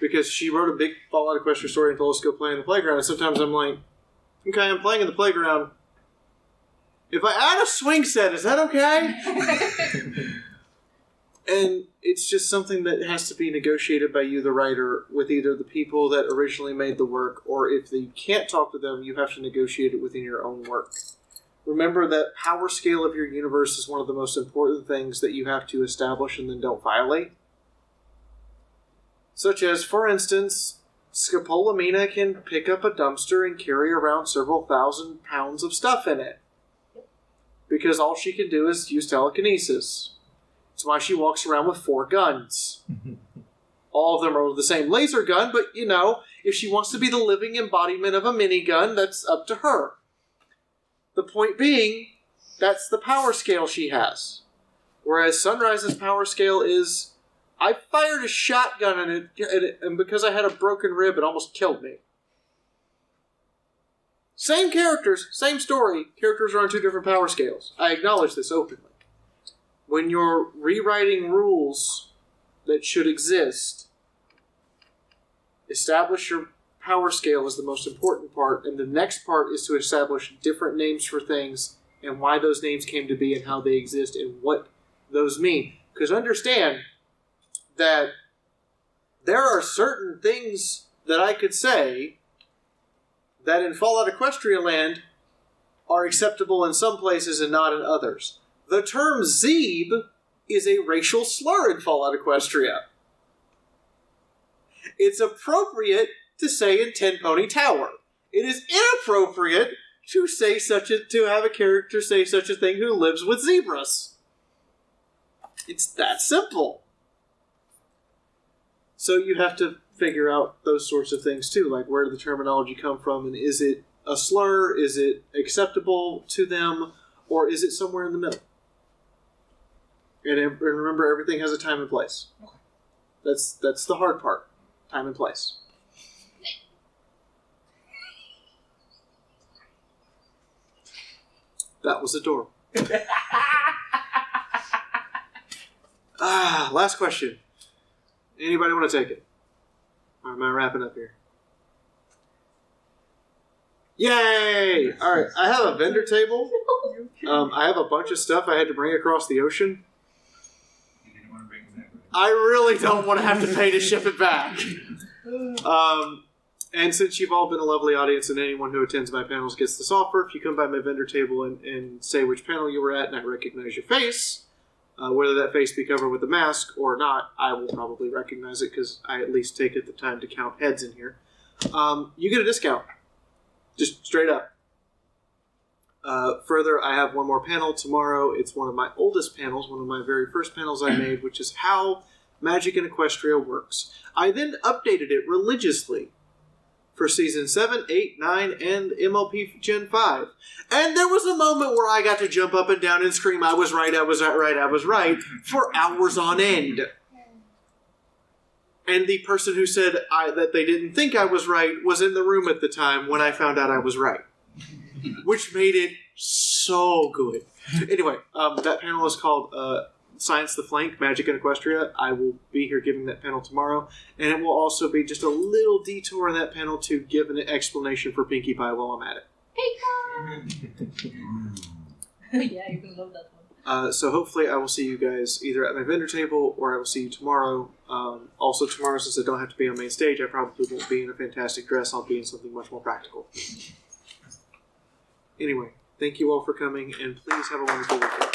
Because she wrote a big Fallout Equestria story and told us to go play in the playground. And sometimes I'm like, okay, I'm playing in the playground. If I add a swing set, is that okay? And it's just something that has to be negotiated by you, the writer, with either the people that originally made the work, or if you can't talk to them, you have to negotiate it within your own work. Remember that power scale of your universe is one of the most important things that you have to establish and then don't violate. Such as, for instance, Scopolamina can pick up a dumpster and carry around several thousand pounds of stuff in it. Because all she can do is use telekinesis. That's why she walks around with 4 guns. All of them are the same laser gun, but, you know, if she wants to be the living embodiment of a minigun, that's up to her. The point being, that's the power scale she has. Whereas Sunrise's power scale is, I fired a shotgun and because I had a broken rib, it almost killed me. Same characters, same story. Characters are on 2 different power scales. I acknowledge this openly. When you're rewriting rules that should exist, establish your power scale is the most important part, and the next part is to establish different names for things and why those names came to be and how they exist and what those mean. Because understand that there are certain things that I could say that in Fallout Equestria Land are acceptable in some places and not in others. The term Zeeb is a racial slur in Fallout Equestria. It's appropriate to say in Ten Pony Tower. It is inappropriate to say to have a character say such a thing who lives with zebras. It's that simple. So you have to figure out those sorts of things too, like where did the terminology come from, and is it a slur, is it acceptable to them, or is it somewhere in the middle? And remember, everything has a time and place. That's the hard part, time and place. That was adorable. Last question. Anybody want to take it? Or am I wrapping up here? Yay! Alright, I have a vendor table. I have a bunch of stuff I had to bring across the ocean. I really don't want to have to pay to ship it back. And since you've all been a lovely audience and anyone who attends my panels gets this offer, if you come by my vendor table and say which panel you were at and I recognize your face, Whether that face be covered with a mask or not, I will probably recognize it because I at least take the time to count heads in here. You get a discount. Just straight up. Further, I have one more panel tomorrow. It's one of my oldest panels, one of my very first panels I made, which is how Magic in Equestria works. I then updated it religiously for Season 7, 8, 9, and MLP Gen 5. And there was a moment where I got to jump up and down and scream, I was right, I was right, I was right, for hours on end. And the person who said that they didn't think I was right was in the room at the time when I found out I was right. Which made it so good. Anyway, that panel is called Science the Flank, Magic in Equestria. I will be here giving that panel tomorrow. And it will also be just a little detour in that panel to give an explanation for Pinkie Pie while I'm at it.
Yeah, you're gonna love that one.
So hopefully I will see you guys either at my vendor table or I will see you tomorrow. Also tomorrow, since I don't have to be on main stage, I probably won't be in a fantastic dress. I'll be in something much more practical. Anyway, thank you all for coming, and please have a wonderful weekend.